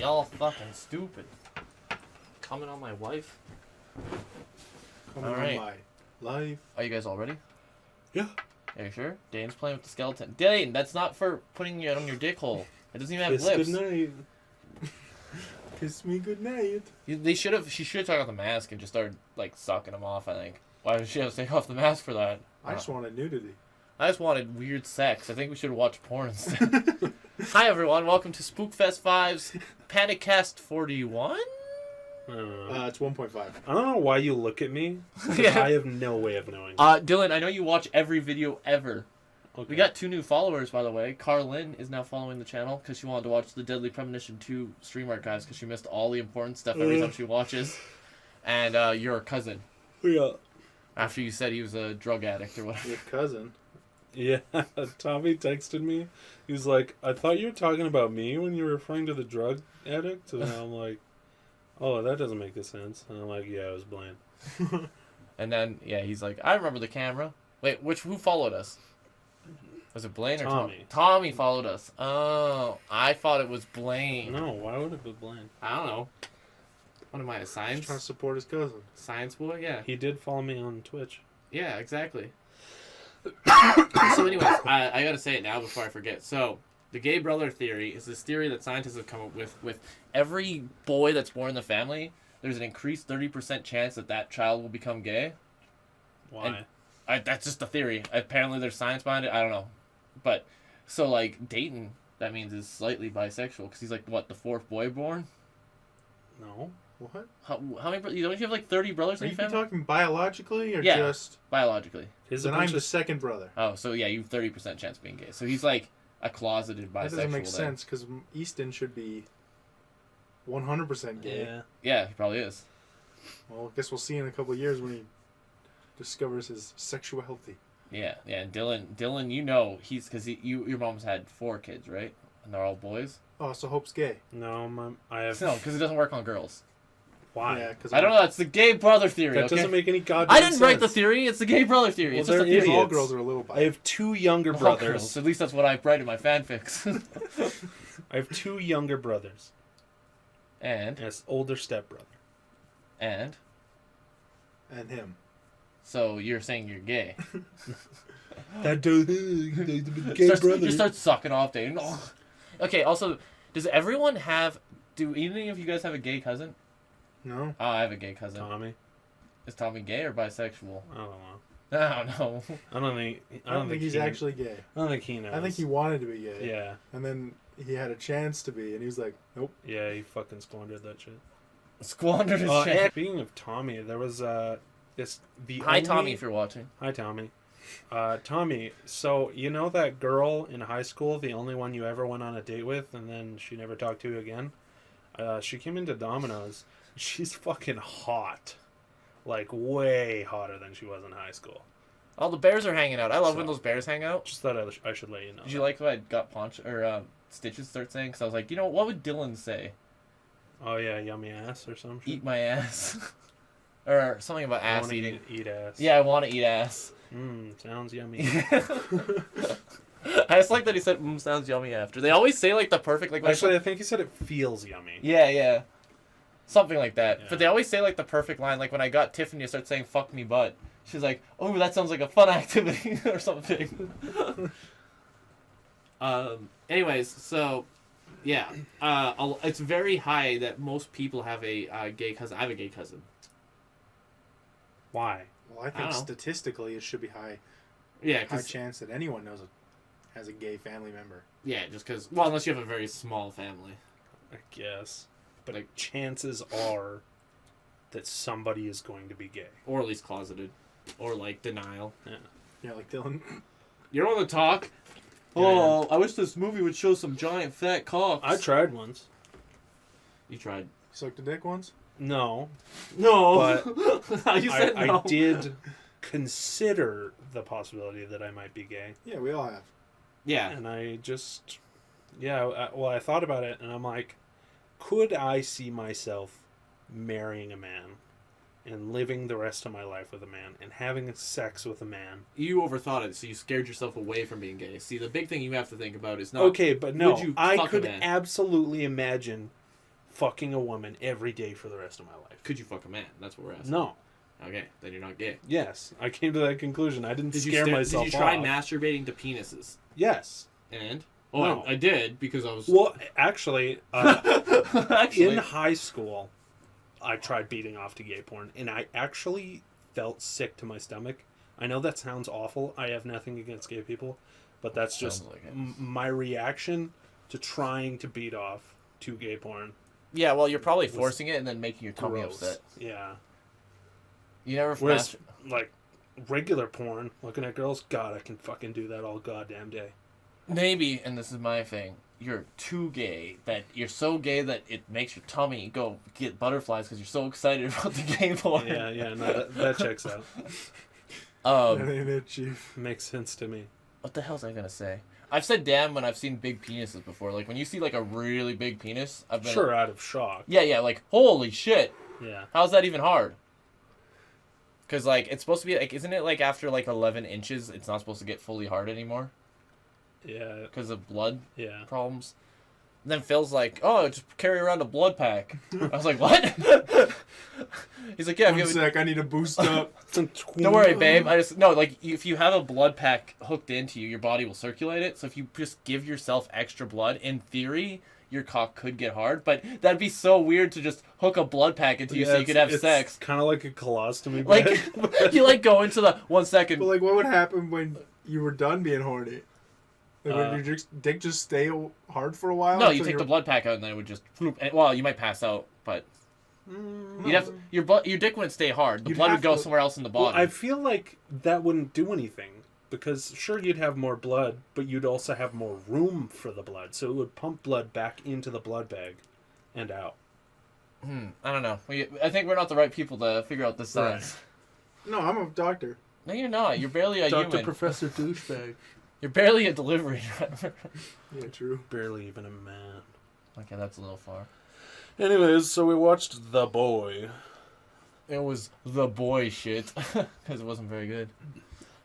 Y'all fucking stupid. Coming on my wife. Coming All right. on my life. Are you guys all ready? Yeah. Are you sure? Dane's playing with the skeleton. Dane, that's not for putting it on your dick hole. It doesn't even have Kiss lips. good night. Kiss me good night. She should have taken off the mask and just started like sucking him off. I think. Why did she have to take off the mask for that? I just wanted nudity. I just wanted weird sex. I think we should watch porn instead. Hi everyone, welcome to Spookfest 5's Panic-Cast 41? It's 1.5. I don't know why you look at me. Yeah. I have no way of knowing. Dylan, I know you watch every video ever. Okay. We got 2 new followers, by the way. Carlin is now following the channel because she wanted to watch the Deadly Premonition 2 stream archives because she missed all the important stuff every time she watches. And your cousin. Yeah. After you said he was a drug addict or whatever. Your cousin. Yeah, Tommy texted me. He's like, I thought you were talking about me when you were referring to the drug addict. And I'm like, oh, that doesn't make sense. And I'm like, yeah, it was Blaine. And then, yeah, he's like, I remember the camera. Wait, who followed us? Was it Blaine or Tommy? Tommy followed us. Oh, I thought it was Blaine. No, why would it be Blaine? I don't know. What am I, a He's science? trying to support his cousin. Science boy? Yeah. He did follow me on Twitch. Yeah, exactly. So anyways, I gotta say it now before I forget. So, the gay brother theory is this theory that scientists have come up with every boy that's born in the family, there's an increased 30% chance that child will become gay. Why? And that's just a theory. Apparently there's science behind it. I don't know. But, so like, Dayton, that means is slightly bisexual, because he's like, what, the 4th boy born? No. What? How many brothers? Don't you have like 30 brothers Are in you your family? talking biologically or Yeah. just... Biologically. Then I'm the second brother. Oh, so yeah, you have 30% chance of being gay. So he's like a closeted bisexual. That doesn't make then. sense, because Easton should be 100% gay. Yeah. Yeah, he probably is. Well, I guess we'll see in a couple of years when he discovers his sexuality. Yeah, yeah. And Dylan, you know, because your mom's had 4 kids, right? And they're all boys. Oh, so Hope's gay. No, I have... No, because it doesn't work on girls. Why? Yeah, because I don't know. That's the gay brother theory. That okay? doesn't make any goddamn I didn't sense. write the theory. It's the gay brother theory. Well, It's just a they're theory. all idiots. girls are a little bi. I have 2 younger All brothers. girls. At least that's what I write in my fanfics. I have 2 younger brothers. and And an older stepbrother. and And him. so you're saying you're gay? That dude, the gay brother. Just start sucking off, Dane. Oh. Okay. Also, does everyone have? Do any of you guys have a gay cousin? No? Oh, I have a gay cousin. Tommy. Is Tommy gay or bisexual? I don't know. I don't know. I don't think he's actually gay. I don't think he knows. I think he wanted to be gay. Yeah. And then he had a chance to be, and he was like, nope. Yeah, he fucking squandered that shit. Squandered his chance. Speaking of Tommy, there was Hi, Tommy, if you're watching. Hi, Tommy. Tommy, so you know that girl in high school, the only one you ever went on a date with, and then she never talked to you again? She came into Domino's. She's fucking hot. Like, way hotter than she was in high school. Oh, the bears are hanging out. I love when those bears hang out. Just thought I should let you know. Did you like what I got Stitches start saying? Because I was like, what would Dylan say? Oh, yeah, yummy ass or some shit? Eat my ass. Or something about I ass wanna eating. Eat ass. Yeah, I want to eat ass. Sounds yummy. I just like that he said, sounds yummy after. They always say, like, the perfect... like. Actually, I think he said it feels yummy. Yeah. Something like that. Yeah. But they always say, like, the perfect line. Like, when I got Tiffany to start saying, fuck me butt. She's like, oh, that sounds like a fun activity. Or something. Anyways, so... Yeah. It's very high that most people have a gay cousin. I have a gay cousin. Why? Well, I think statistically it should be high. Yeah, High chance that anyone has a gay family member. Yeah, just because... Well, unless you have a very small family. I guess. But like, chances are that somebody is going to be gay. Or at least closeted. Or, like, denial. Yeah, like Dylan. You don't want to talk? Yeah. Oh, I wish this movie would show some giant fat cocks. I tried once. You tried. You sucked a dick once? No. No. But you said no. I did consider the possibility that I might be gay. Yeah, we all have. Yeah. And I just... Yeah, I thought about it, and I'm like, could I see myself marrying a man and living the rest of my life with a man and having sex with a man? You overthought it, so you scared yourself away from being gay. See, the big thing you have to think about is not... Okay, but no, would you I fuck a could man? absolutely imagine fucking a woman every day for the rest of my life. Could you fuck a man? That's what we're asking. No. Okay, then you're not gay. Yes, I came to that conclusion. I didn't Did you scare myself Did you try off. masturbating to penises? Yes. And? Oh, No. I did because I was. Well, actually, Actually, in high school, I tried beating off to gay porn, and I actually felt sick to my stomach. I know that sounds awful. I have nothing against gay people, but that's just Sounds like it. my reaction to trying to beat off to gay porn. yeah, well, you're probably forcing it and then making your tummy Gross. upset. Yeah. You never. Whereas, like, regular porn, looking at girls, God, I can fucking do that all goddamn day. Maybe, and this is my thing, you're too gay, that you're so gay that it makes your tummy go get butterflies because you're so excited about the gay porn. Yeah, no, that checks out. That ain't it, Chief. Makes sense to me. What the hell was I gonna say? I've said damn when I've seen big penises before. Like when you see like a really big penis, I've been Sure, out of shock. Yeah, like holy shit. Yeah. How's that even hard? Because like it's supposed to be like, isn't it like after like 11 inches, it's not supposed to get fully hard anymore Yeah. because of blood Yeah. problems? And then Phil's like, oh, just carry around a blood pack. I was like, what? He's like, yeah. One sec, I need to boost up. Don't worry, babe. Like if you have a blood pack hooked into you, your body will circulate it. So if you just give yourself extra blood, in theory, your cock could get hard. But that'd be so weird to just hook a blood pack into you so you could have sex. Kind of like a colostomy Like bag. you like go into the 1 second. But like, what would happen when you were done being horny? Like, would your dick just stay hard for a while? No, you until take the blood pack out and then it would just. Well, you might pass out, but you'd have your dick wouldn't stay hard. The You'd blood would have go to- somewhere else in the body. Well, I feel like that wouldn't do anything. Because sure, you'd have more blood, but you'd also have more room for the blood. So it would pump blood back into the blood bag and out. I don't know. I think we're not the right people to figure out this science. No, I'm a doctor. No, you're not. You're barely a human. Professor Douchebag. You're barely a delivery driver. Yeah, true. Barely even a man. Okay, that's a little far. Anyways, so we watched The Boy. It was the boy shit because it wasn't very good.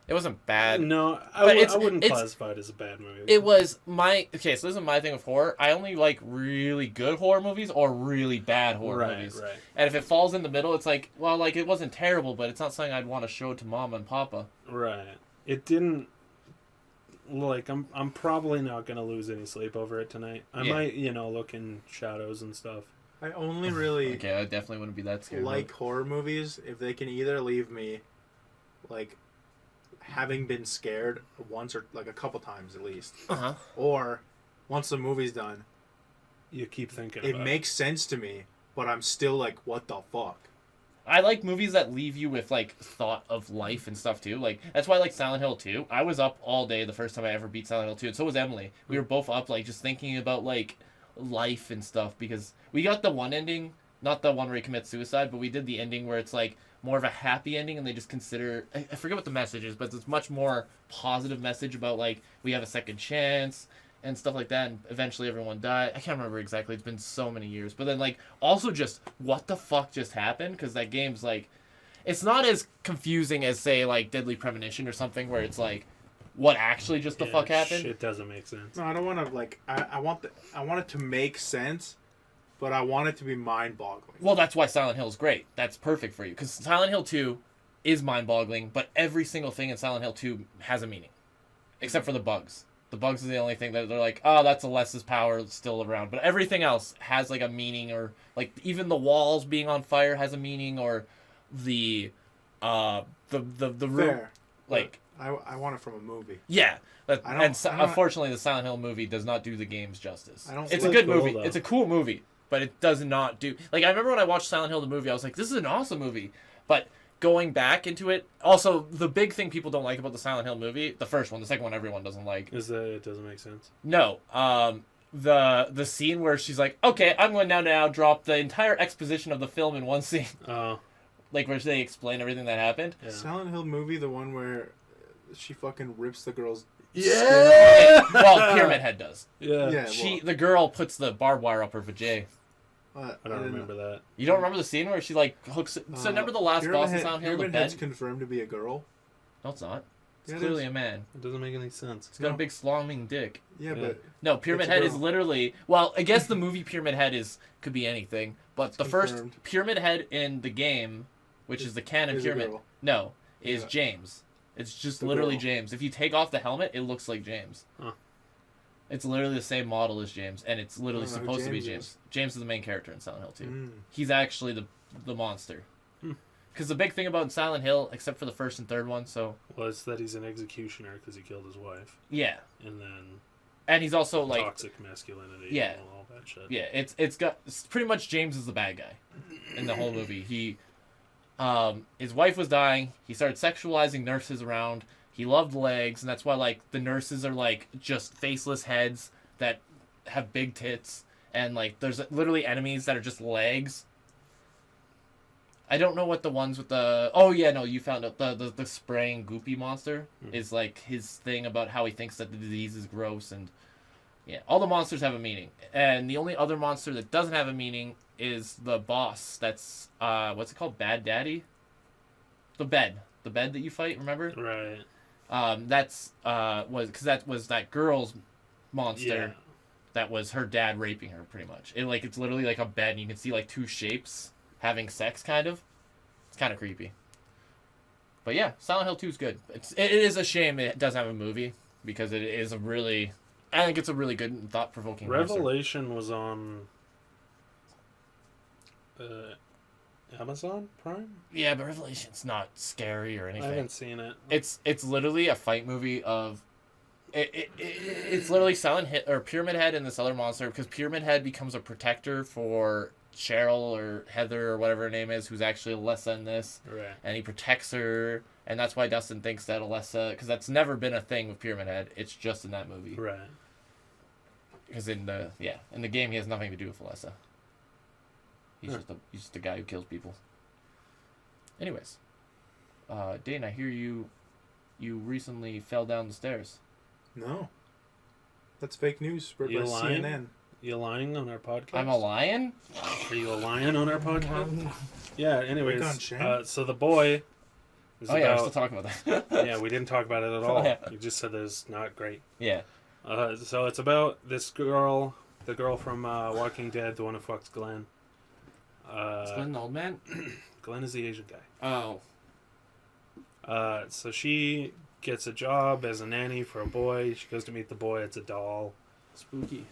It wasn't bad. No, But I wouldn't classify it as a bad movie. It was my okay. So this is my thing with horror. I only like really good horror movies or really bad horror movies. Right. And if it falls in the middle, it's like, well, like it wasn't terrible, but it's not something I'd want to show to mama and papa. Right. It didn't. Like I'm probably not gonna lose any sleep over it tonight. I might, look in shadows and stuff. I only really Okay, I definitely wouldn't be that scared. like horror movies if they can either leave me, like, having been scared once or like a couple times at least, or once the movie's done, You keep thinking. it about makes sense to me, but I'm still like, what the fuck? I like movies that leave you with like thought of life and stuff too. Like that's why I like Silent Hill 2. I was up all day the first time I ever beat Silent Hill 2, and so was Emily. We were both up like just thinking about like life and stuff because we got the one ending, not the one where he commits suicide, but we did the ending where it's like more of a happy ending and they just consider I forget what the message is, but it's much more positive message about like we have a second chance and stuff like that, and eventually everyone died. I can't remember exactly. It's been so many years. But then, like, also just what the fuck just happened? Because that game's, like, it's not as confusing as, say, like, Deadly Premonition or something where it's, like, what actually just the fuck happened? Shit doesn't make sense. No, I don't want to like. I want it to make sense, but I want it to be mind-boggling. Well, that's why Silent Hill is great. That's perfect for you. Because Silent Hill 2 is mind-boggling, but every single thing in Silent Hill 2 has a meaning. Except for the bugs. The bugs are the only thing that they're like, oh, that's a less's power still around. But everything else has, like, a meaning, or, like, even the walls being on fire has a meaning, or the room. Fair. Like, I want it from a movie. yeah. don't- Unfortunately, the Silent Hill movie does not do the games justice. It's a like good cool, movie. though. It's a cool movie, but it does not do... Like, I remember when I watched Silent Hill the movie, I was like, this is an awesome movie. But going back into it... Also, the big thing people don't like about the Silent Hill movie, the first one, the second one everyone doesn't like. Is that it doesn't make sense? No. The scene where she's like, okay, I'm going to now drop the entire exposition of the film in one scene. Oh. Like, where they explain everything that happened. Yeah. Silent Hill movie, the one where she fucking rips the girl's Yeah. Well, Pyramid Head does. Yeah. Yeah. The girl puts the barbed wire up her vajay. I don't remember that. You don't remember the scene where she, like, hooks it? So remember the last boss in Silent Hill, the Pyramid bed? Head's confirmed to be a girl. No, it's not. It's clearly a man. It doesn't make any sense. He's got a big slonging dick. Yeah, but No, Pyramid It's a Head is girl. literally... Well, I guess the movie Pyramid Head could be anything, but the first confirmed. Pyramid Head in the game, which is the canon is a Pyramid... girl. No, is Yeah. James. It's just The literally girl. James. If you take off the helmet, it looks like James. Huh. It's literally the same model as James, and it's literally I don't know who supposed to be James James. is. James is the main character in Silent Hill 2. Mm. He's actually the monster. Hmm. Because the big thing about Silent Hill, except for the first and third one, so... Well, it's that he's an executioner because he killed his wife. Yeah. And then And he's also, like... toxic masculinity Yeah. and all that shit. Yeah, it's pretty much James is the bad guy in the whole movie. His wife was dying. He started sexualizing nurses around. He loved legs, and that's why like the nurses are like just faceless heads that have big tits, and like there's literally enemies that are just legs. I don't know what the ones with the... Oh, yeah, no, you found out. The spraying goopy monster is, like, his thing about how he thinks that the disease is gross. And, yeah, all the monsters have a meaning. And the only other monster that doesn't have a meaning is the boss. That's, what's it called? Bad Daddy? The bed. The bed that you fight, remember? Right. Because that was that girl's monster. Yeah. That was her dad raping her, pretty much. It's literally like a bed, and you can see, like, two shapes having sex, kind of. It's kind of creepy. But yeah, Silent Hill 2 is good. It is a shame it doesn't have a movie, because it is a really... I think it's a really good and thought-provoking Revelation was on Amazon Prime? Yeah, but Revelation's not scary or anything. I haven't seen it. It's literally a fight movie of... It's literally Silent Hill, or Pyramid Head and this other monster, because Pyramid Head becomes a protector for Cheryl or Heather or whatever her name is, who's actually Alessa in this. Right. And he protects her, and that's why Dustin thinks that Alessa... Because that's never been a thing with Pyramid Head. It's just in that movie. Right. Because in the game, he has nothing to do with Alessa. He's just a guy who kills people. Anyways. Dane, I hear you recently fell down the stairs. No. That's fake news spread You by lying? CNN. You lying on our podcast? I'm a lion? Are you a lion on our podcast? Yeah, anyways. We're gone, Shane. So the boy is Oh, yeah, we're about... still talking about that. Yeah, we didn't talk about it at all. Yeah. You just said that it's not great. Yeah. So it's about this girl, the girl from Walking Dead, the one who fucks Glenn. Is Glenn an old man? Glenn is the Asian guy. Oh. So she gets a job as a nanny for a boy. She goes to meet the boy. It's a doll. Spooky.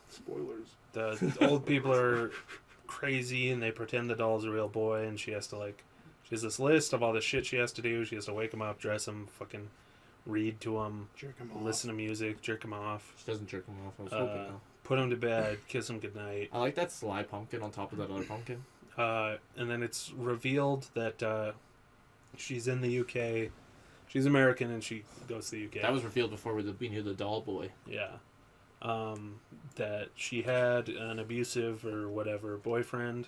Spoilers. The old people are crazy and they pretend the doll's a real boy, and she has to she has this list of all the shit she has to do. She has to wake him up, dress him, fucking read to him, Jerk him off. listen to music, jerk him off, She doesn't jerk him off. I was hoping though. put him to bed, kiss him goodnight. I like that sly pumpkin on top of that other pumpkin. And then it's revealed that she's in the UK. She's American and she goes to the UK. That was revealed before we knew the doll boy. Yeah. That she had an abusive or whatever boyfriend,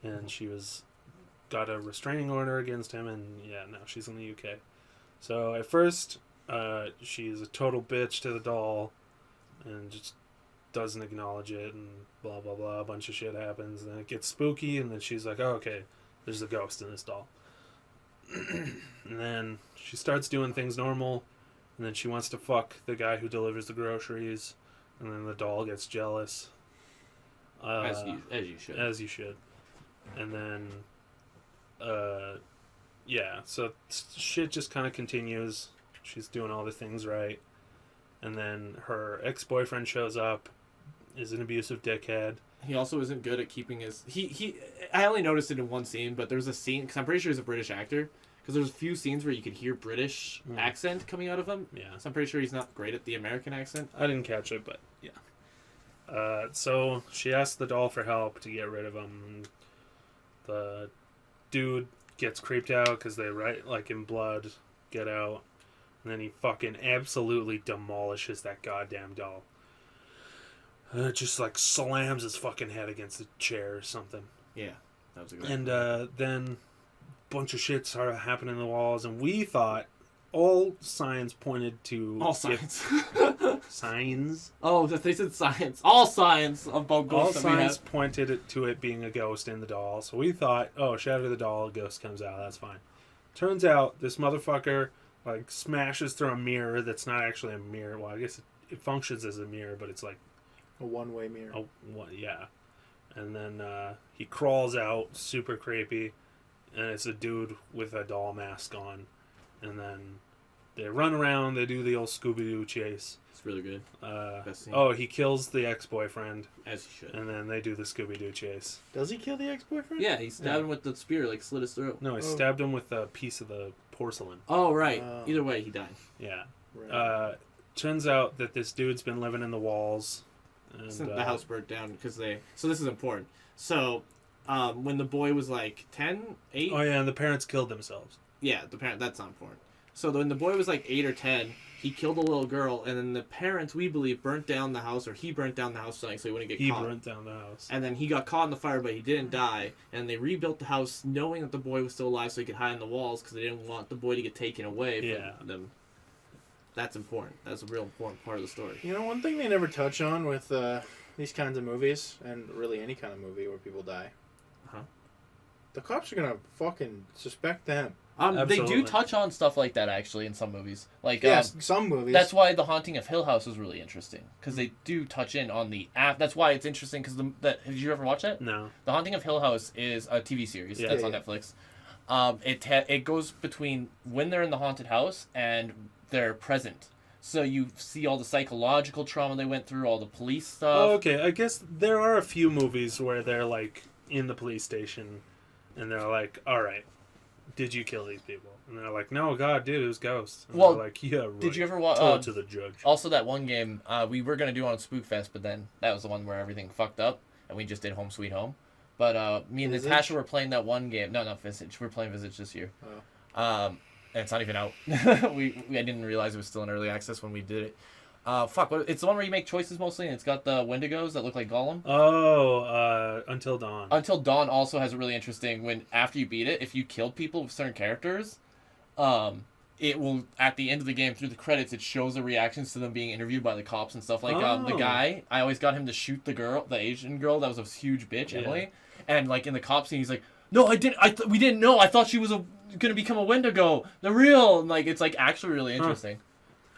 and she got a restraining order against him, and yeah, now she's in the UK. So at first, she's a total bitch to the doll, and just doesn't acknowledge it, and blah blah blah. A bunch of shit happens, and then it gets spooky, and then she's like, "Oh, okay, there's a ghost in this doll." And then she starts doing things normal, and then she wants to fuck the guy who delivers the groceries, and then the doll gets jealous. As you should. As you should. And then, yeah, so shit just kind of continues. She's doing all the things right. And then her ex-boyfriend shows up, is an abusive dickhead. He also isn't good at keeping his... I only noticed it in one scene, but there's a scene... Because I'm pretty sure he's a British actor. Because there's a few scenes where you could hear British accent coming out of him. Yeah. So I'm pretty sure he's not great at the American accent. I didn't catch it, but yeah. So she asks the doll for help to get rid of him. The dude gets creeped out because they write, in blood, get out. And then he fucking absolutely demolishes that goddamn doll. Just slams his fucking head against the chair or something. Yeah. That was a good And then a bunch of shit started happening in the walls, and we thought all signs pointed to... All signs. Signs? Oh, they said science. All signs of both All ghosts that we signs have. pointed to it being a ghost in the doll. So we thought, oh, shatter the doll, a ghost comes out, that's fine. Turns out, this motherfucker like smashes through a mirror that's not actually a mirror. Well, I guess it functions as a mirror, but it's like A one-way mirror. yeah. And then he crawls out, super creepy, and it's a dude with a doll mask on. And then they run around, they do the old Scooby-Doo chase. It's really good. Best scene. Oh, he kills the ex-boyfriend, As he should. and then they do the Scooby-Doo chase. Does he kill the ex-boyfriend? Yeah, he stabbed him with the spear, like slit his throat. No, he stabbed him with a piece of the porcelain. Oh, right. Oh. Either way, he died. Yeah. Right. Turns out that this dude's been living in the walls. And, The house burnt down because they... So this is important. So, when the boy was like 10, 8... Oh, yeah, and the parents killed themselves. Yeah, the parent. That's not important. So when the boy was like 8 or 10, he killed a little girl, and then the parents, we believe, burnt down the house, or he burnt down the house so he wouldn't get caught. He burnt down the house. And then he got caught in the fire, but he didn't die. And they rebuilt the house knowing that the boy was still alive so he could hide in the walls because they didn't want the boy to get taken away from them. That's important. That's a real important part of the story. You know, one thing they never touch on with these kinds of movies, and really any kind of movie where people die, the cops are going to fucking suspect them. They do Absolutely. touch on stuff like that, actually, in some movies. Like, Yes, some movies. that's why The Haunting of Hill House was really interesting, because they do touch in on the app. That's why it's interesting, because did you ever watch it? No. The Haunting of Hill House is a TV series that's on Netflix. It goes between when they're in the haunted house and their present. So you see all the psychological trauma they went through, all the police stuff. Oh, okay. I guess there are a few movies where they're like in the police station and they're like, all right, did you kill these people? And they're like, no, God, dude, it was ghosts. And Well, they're like, yeah, right. Did you ever watch... Tell it to the judge. Also, that one game we were going to do on Spookfest, but then that was the one where everything fucked up, and we just did Home Sweet Home. But me and Visage? Natasha were playing that one game. No, not Visage. We're playing Visage this year. Oh. And it's not even out. I didn't realize it was still in early access when we did it. It's the one where you make choices mostly, and it's got the Wendigos that look like Gollum. Oh, Until Dawn. Until Dawn also has a really interesting, when after you beat it, if you killed people with certain characters, it will, at the end of the game, through the credits, it shows the reactions to them being interviewed by the cops and stuff. Like, the guy, I always got him to shoot the girl, the Asian girl that was a huge bitch, Emily. And, like, in the cop scene, he's like, no, I didn't, we didn't know, I thought she was gonna become a Wendigo. The real, and, like, it's, like, actually really interesting.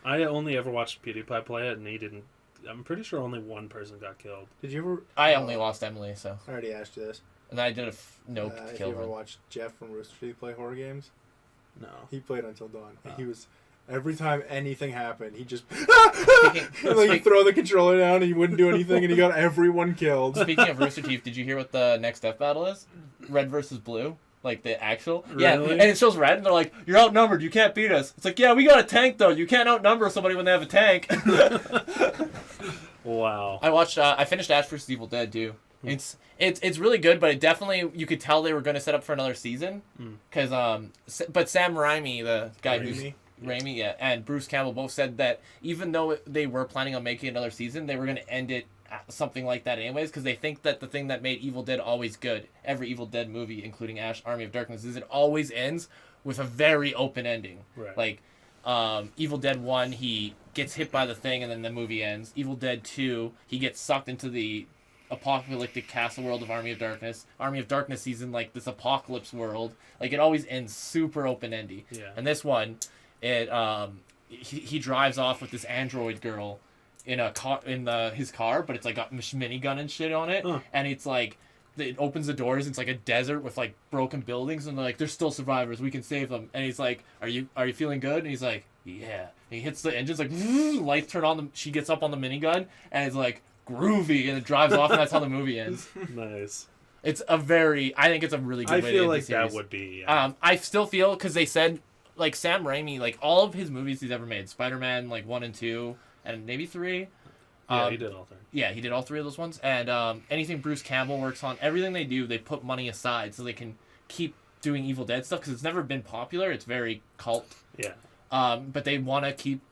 I only ever watched PewDiePie play it, and he didn't. I'm pretty sure only one person got killed. Did you ever... I only lost Emily, so. I already asked you this. And I did a nope If kill you ever her. watched Jeff from Rooster Teeth play horror games? No. He played Until Dawn. And he was... Every time anything happened, he just... and like, he'd throw the controller down, and he wouldn't do anything, and he got everyone killed. Speaking of Rooster Teeth, did you hear what the next death battle is? Red versus blue? Like the actual? Really? Yeah, and it shows red, and they're like, you're outnumbered, you can't beat us. It's like, yeah, we got a tank, though. You can't outnumber somebody when they have a tank. Wow. I finished Ash vs. Evil Dead, too. It's really good, but it definitely, you could tell they were going to set up for another season. Because, but Sam Raimi, the guy who's... Raimi, yeah, and Bruce Campbell both said that even though they were planning on making another season, they were going to end it at something like that anyways, because they think that the thing that made Evil Dead always good, every Evil Dead movie, including Ash, Army of Darkness, is it always ends with a very open ending. Right. Like, Evil Dead 1, he gets hit by the thing and then the movie ends. Evil Dead 2, he gets sucked into the apocalyptic castle world of Army of Darkness. Army of Darkness sees in, like, this apocalypse world. Like, it always ends super open-endy. Yeah. And this one... he drives off with this android girl in a car his car, but it's like got minigun and shit on it, and it's like it opens the doors. It's like a desert with like broken buildings, and they're like, "There's still survivors. We can save them." And he's like, "Are you feeling good?" And he's like, "Yeah." And he hits the engines, like lights turn on. She gets up on the minigun, and it's like groovy, and it drives off, and that's how the movie ends. Nice. It's a very, I think it's a really good way to I feel end like the series. that would be. Yeah. I still feel, because they said, like, Sam Raimi, like, all of his movies he's ever made, Spider-Man, like, 1 and 2, and maybe 3. Yeah, he did all 3. Yeah, he did all 3 of those ones. And anything Bruce Campbell works on, everything they do, they put money aside so they can keep doing Evil Dead stuff, because it's never been popular. It's very cult. Yeah. But they want to keep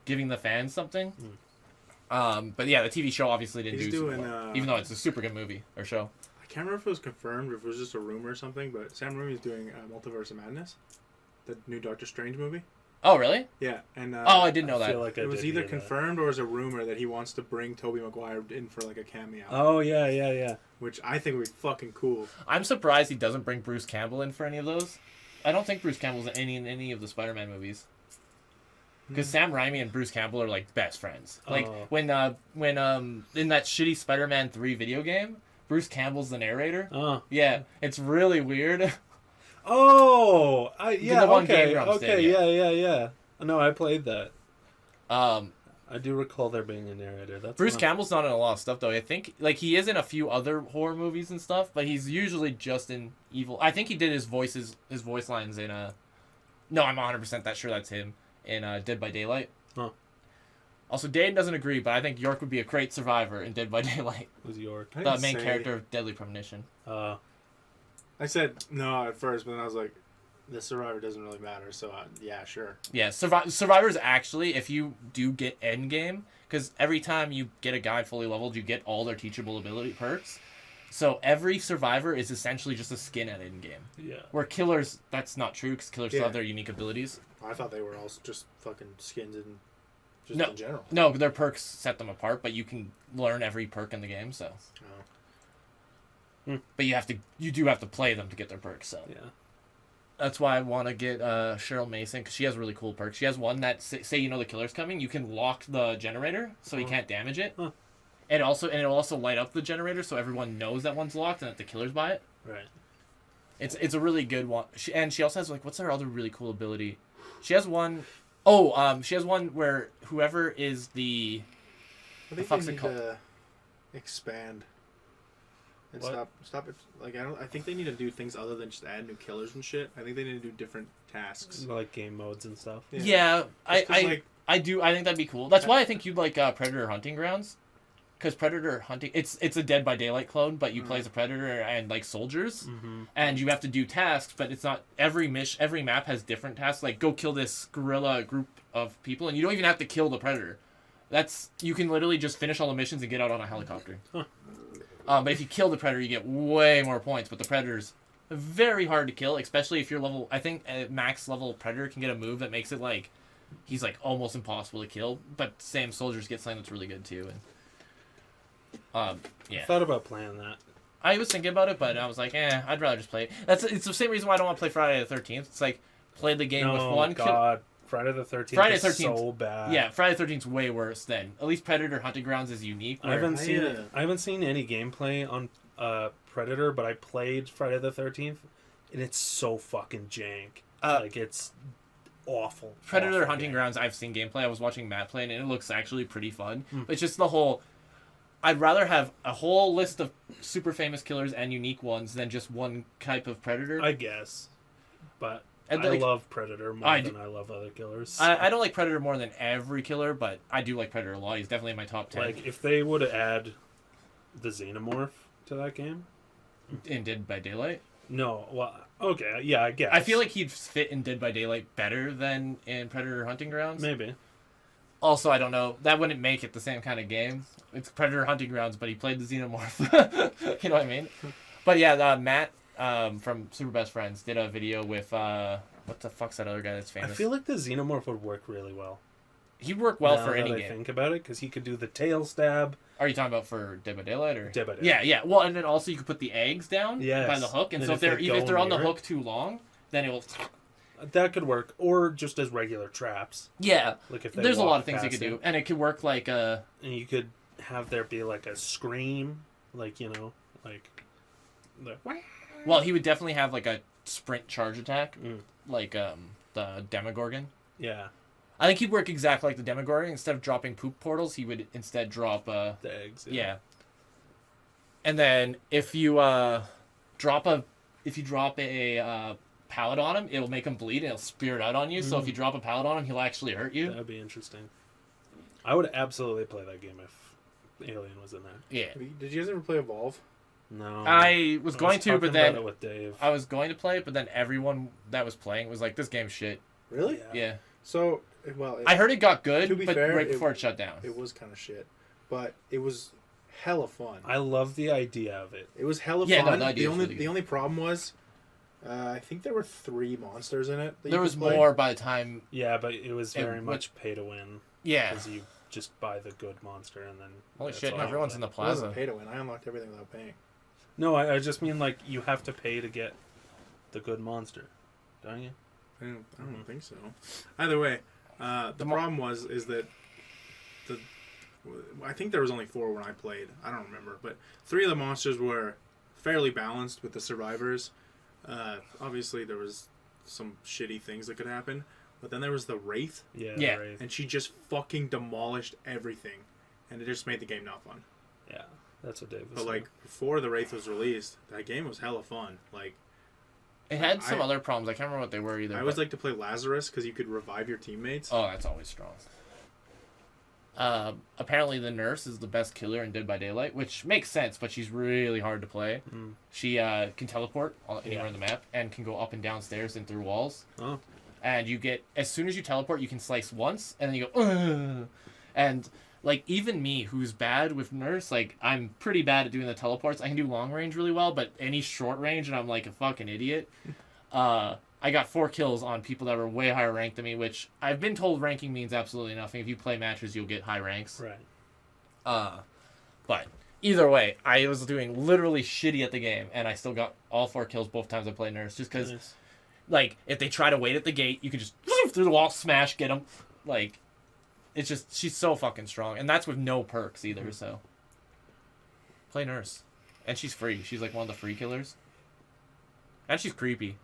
giving the fans something. But yeah, the TV show obviously didn't He's do doing, so well, even though it's a super good movie or show. I can't remember if it was confirmed or if it was just a rumor or something, but Sam Raimi's doing Multiverse of Madness, the new Doctor Strange movie. Oh, really? Yeah, and I didn't know that. Feel like it was either that. confirmed or was a rumor that he wants to bring Tobey Maguire in for like a cameo. Oh yeah. Which I think would be fucking cool. I'm surprised he doesn't bring Bruce Campbell in for any of those. I don't think Bruce Campbell's in any of the Spider-Man movies. because Sam Raimi and Bruce Campbell are like best friends. Like when in that shitty Spider-Man 3 video game, Bruce Campbell's the narrator. Oh. Yeah, it's really weird. Oh, The one Game Grumps did, yeah. No, I played that. Um, I do recall there being a narrator. That's Bruce Campbell's not in a lot of stuff though. I think like he is in a few other horror movies and stuff, but he's usually just in Evil. I think he did his voice lines in No, I'm 100% that sure that's him in Dead by Daylight. Huh. Also, Dane doesn't agree, but I think York would be a great survivor in Dead by Daylight. Who's York? The main character of Deadly Premonition. I said no at first, but then I was like, the survivor doesn't really matter, so yeah, sure. Yeah, Survivor's actually, if you do get endgame, because every time you get a guy fully leveled, you get all their teachable ability perks. So every survivor is essentially just a skin at endgame. Yeah. Where killers, that's not true, because killers still have their unique abilities. I thought they were all just fucking skins in general. No, their perks set them apart, but you can learn every perk in the game, so. Oh. But you do have to play them to get their perks, so. Yeah. That's why I want to get Cheryl Mason, because she has really cool perks. She has one that, say you know the killer's coming, you can lock the generator, so he can't damage it. Huh. And it'll also light up the generator, so everyone knows that one's locked and that the killer's by it. Right. It's a really good one. And she also has, like, what's her other really cool ability? She has one... Oh, she has one where whoever is the... I think they need to expand and stop it. Like I think they need to do things other than just add new killers and shit. I think they need to do different tasks, like game modes and stuff. Yeah, I think that'd be cool. That's why I think you'd like Predator Hunting Grounds, because Predator Hunting it's a Dead by Daylight clone, but you play as a predator and like soldiers, and you have to do tasks. But it's not every map has different tasks. Like go kill this guerrilla group of people, and you don't even have to kill the predator. You can literally just finish all the missions and get out on a helicopter. Huh. But if you kill the predator, you get way more points. But the predator's very hard to kill, especially if you're level. I think a max level predator can get a move that makes it like he's like almost impossible to kill. But same soldiers get something that's really good too. And yeah, I thought about playing that. I was thinking about it, but I was like, I'd rather just play it. It's the same reason why I don't want to play Friday the 13th. It's like play the game with one kill. Friday the 13th is so bad. Yeah, Friday the 13th is way worse than. At least Predator Hunting Grounds is unique. I haven't seen any gameplay on Predator, but I played Friday the 13th, and it's so fucking jank. Like, it's awful. Predator Hunting Grounds, I've seen gameplay. I was watching Matt play, and it looks actually pretty fun. It's just the whole... I'd rather have a whole list of super famous killers and unique ones than just one type of Predator. I guess. But... And I love Predator more than I love other killers. I don't like Predator more than every killer, but I do like Predator a lot. He's definitely in my top 10. Like, if they would add the Xenomorph to that game... In Dead by Daylight? No, well, okay, yeah, I guess. I feel like he'd fit in Dead by Daylight better than in Predator Hunting Grounds. Maybe. Also, I don't know. That wouldn't make it the same kind of game. It's Predator Hunting Grounds, but he played the Xenomorph. You know what I mean? But yeah, Matt... from Super Best Friends did a video with what the fuck's that other guy that's famous? I feel like the Xenomorph would work really well. He'd work well for any game. game. Think about it, because he could do the tail stab. Are you talking about for Dead by Daylight or Dead by Daylight? Yeah. Well, and then also you could put the eggs down by the hook, and so if they're on the hook too long, then it will. That could work, or just as regular traps. Yeah, like if there's a lot of things you could do, and it could work like a. And you could have there be like a scream, like like. Well, he would definitely have like a sprint charge attack, like the Demogorgon. Yeah. I think he'd work exactly like the Demogorgon. Instead of dropping poop portals, he would instead drop the eggs. Yeah. And then if you drop a pallet on him, it'll make him bleed and it'll spear it out on you. So if you drop a pallet on him, he'll actually hurt you. That'd be interesting. I would absolutely play that game if Alien was in there. Yeah. Did you guys ever play Evolve? No. I was going to, but then with Dave. I was going to play it, but then everyone that was playing was like, "This game's shit." Really? Yeah. So, I heard it got good, but fair, right before it shut down. It was kind of shit, but it was hella fun. I love the idea of it. It was hella fun. No, the only problem was, I think there were 3 monsters in it. There was more by the time. Yeah, but it was very much pay to win. Yeah. Because you just buy the good monster and then. Holy shit! Everyone's in the plaza. It wasn't pay to win. I unlocked everything without paying. No, I just mean like you have to pay to get the good monster, don't you? I don't think so. Either way, The problem is that I think there was only 4 when I played. I don't remember, but 3 of the monsters were fairly balanced with the survivors. Obviously, there was some shitty things that could happen, but then there was the Wraith. Yeah. Yeah. Right. And she just fucking demolished everything, and it just made the game not fun. Yeah. That's what Dave was But saying. like before the Wraith was released, that game was hella fun. Like It had some other problems. I can't remember what they were either. I always like to play Lazarus because you could revive your teammates. Oh, that's always strong. Apparently, the nurse is the best killer in Dead by Daylight, which makes sense, but she's really hard to play. Mm. She can teleport anywhere on the map and can go up and down stairs and through walls. Oh. And you get, as soon as you teleport, you can slice once, and then you go, ugh! And like, even me, who's bad with nurse, like, I'm pretty bad at doing the teleports. I can do long range really well, but any short range, and I'm like a fucking idiot. I got 4 kills on people that were way higher ranked than me, which I've been told ranking means absolutely nothing. If you play matches, you'll get high ranks. Right. But either way, I was doing literally shitty at the game, and I still got all 4 kills both times I played nurse, just because, Nice. like, if they try to wait at the gate, you can just through the wall, smash, get them. Like, it's just, she's so fucking strong, and that's with no perks either, so. Play nurse. And she's free. She's like one of the free killers. And she's creepy.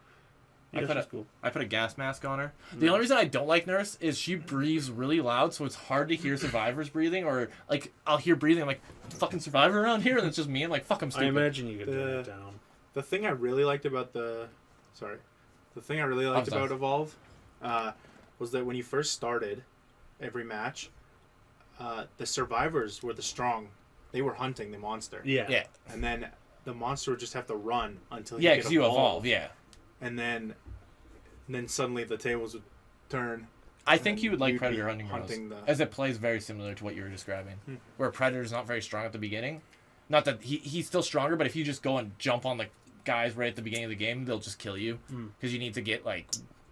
Yeah, she's cool. I put a gas mask on her. The only reason I don't like nurse is she breathes really loud, so it's hard to hear survivors breathing, or like I'll hear breathing, I'm like, fucking survivor around here, and it's just me. I'm like, fuck, I'm stupid. I imagine you could turn it down. The thing I really liked about Evolve was that when you first started every match, the survivors were the strong. They were hunting the monster. Yeah. Yeah. And then the monster would just have to run until Yeah, because you evolve, yeah. And then suddenly the tables would turn. I think you would like You'd Predator be Hunting Grounds, hunting the- as it plays very similar to what you were describing, where Predator's not very strong at the beginning. Not that he's still stronger, but if you just go and jump on the guys right at the beginning of the game, they'll just kill you, because you need to get, like...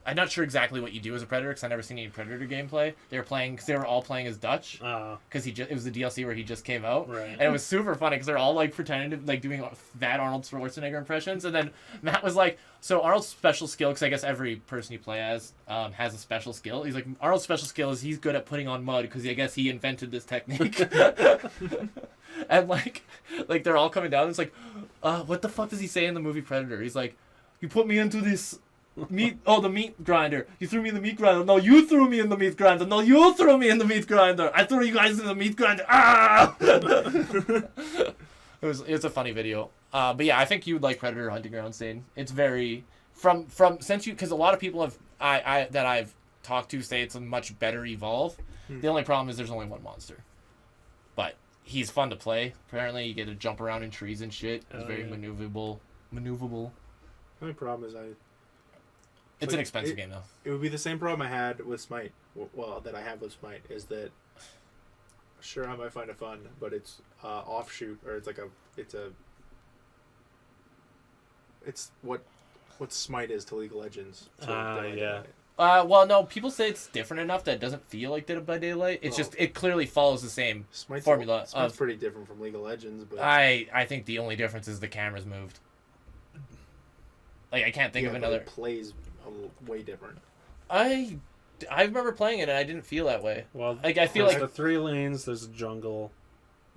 I'm not sure exactly what you do as a Predator, because I've never seen any Predator gameplay. They were all playing as Dutch, because it was the DLC where he just came out, Right. and it was super funny, because they're all, like, pretending to, like, doing bad Arnold Schwarzenegger impressions, and then Matt was like, so Arnold's special skill, because I guess every person you play as has a special skill. He's like, Arnold's special skill is he's good at putting on mud, because I guess he invented this technique. And, like, they're all coming down, and it's like, what the fuck does he say in the movie Predator? He's like, you put me into this... the meat grinder. You threw me in the meat grinder. No, you threw me in the meat grinder. No, you threw me in the meat grinder. I threw you guys in the meat grinder. Ah! It was a funny video. But yeah, I think you would like Predator Hunting Ground Stain. It's very because a lot of people that I've talked to say it's a much better Evolve. The only problem is there's only one monster. But he's fun to play. Apparently, you get to jump around in trees and shit. It's very maneuverable. The only problem is It's an expensive game, though. It would be the same problem I had with Smite. Well, that I have with Smite is that sure I might find it fun, but it's offshoot, or it's what Smite is to League of Legends. Yeah. Well, no, people say it's different enough that it doesn't feel like Dead by Daylight. It's just, it clearly follows the same formula. Smite's pretty different from League of Legends, but I think the only difference is the camera's moved. Like, I can't think of another. It plays way different. I remember playing it and I didn't feel that way. Well, like I feel like the 3 lanes. There's a jungle.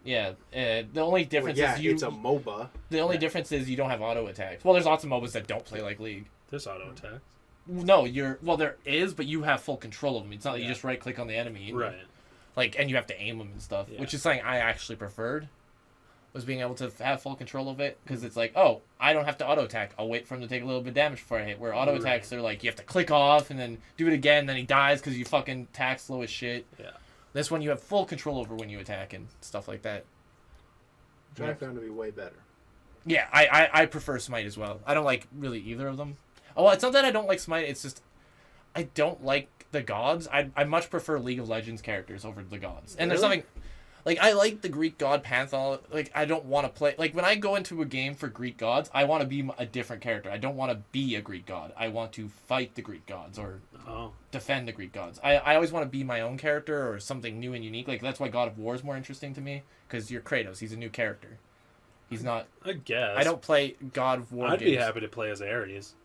Yeah, the only difference is it's a MOBA. The only difference is you don't have auto attacks. Well, there's lots of MOBAs that don't play like League. There's auto attacks. No, there is, but you have full control of them. It's not like you just right click on the enemy, right? Like, and you have to aim them and stuff, which is something I actually preferred. Was being able to have full control of it, because it's like, oh, I don't have to auto attack. I'll wait for him to take a little bit of damage before I hit. Where auto attacks are like you have to click off and then do it again, and then he dies because you fucking attack slow as shit. Yeah. This one you have full control over when you attack and stuff like that. Which I found to be way better. Yeah, I prefer Smite as well. I don't like really either of them. Oh, well, it's not that I don't like Smite. It's just I don't like the gods. I much prefer League of Legends characters over the gods. And there's something. Like, I like the Greek god pantheon. Like, I don't want to play... Like, when I go into a game for Greek gods, I want to be a different character. I don't want to be a Greek god. I want to fight the Greek gods or defend the Greek gods. I always want to be my own character or something new and unique. Like, that's why God of War is more interesting to me. Because you're Kratos. He's a new character. He's not... I guess. I don't play God of War I'd games. be happy to play as Ares.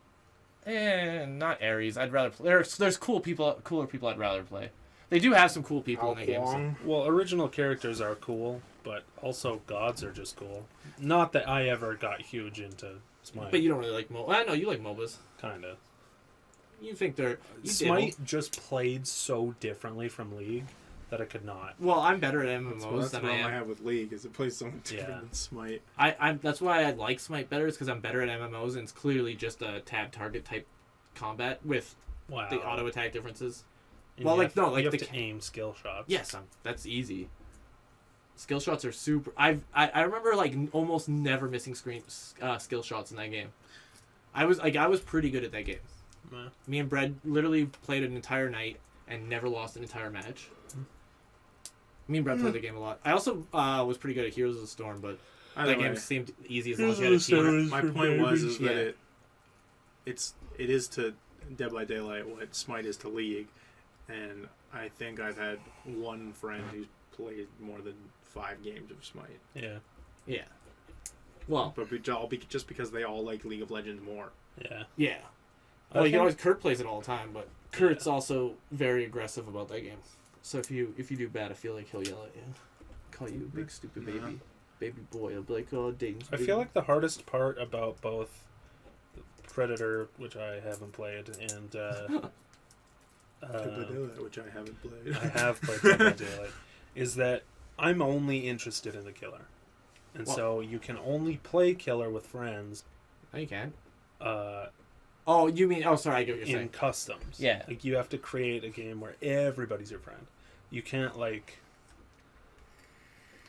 Not Ares. I'd rather play. There's cooler people I'd rather play. They do have some cool people in the game. So. Well, original characters are cool, but also gods are just cool. Not that I ever got huge into Smite. But you don't really like MOBA. I know you like MOBAs. Kinda. You think they're... Smite just played so differently from League that I could not. Well, I'm better at MMOs That's the than I problem I am. have with League, is it plays so much different than Smite. That's why I like Smite better, is because I'm better at MMOs, and it's clearly just a tab target type combat with the auto attack differences. And Well, you like, have, no, like you have the to aim skill shots. Yes, that's easy. Skill shots are super... I remember, like, almost never missing skill shots in that game. I was pretty good at that game. Me and Brad literally played an entire night and never lost an entire match. Me and Brad played the game a lot. I also was pretty good at Heroes of the Storm, but that game seemed easy as long as you had a team. My point was that it is to Dead by Daylight what Smite is to League, and I think I've had one friend who's played more than 5 games of Smite. Yeah. Yeah. Well, but just because they all like League of Legends more. Yeah. Yeah. Well, you can always... Kurt plays it all the time, but Kurt's also very aggressive about that game. So if you do bad, I feel like he'll yell at you. Call you a big stupid baby. Baby boy. He'll be like, oh, Dayton's I feel like the hardest part about both Predator, which I haven't played, and Dead by Daylight, which I haven't played. I have played Dead by Daylight, is that I'm only interested in the killer. And so you can only play killer with friends. No, you can. Oh, you mean... Oh, sorry, I get what you're saying. In customs. Yeah. Like, you have to create a game where everybody's your friend. You can't, like...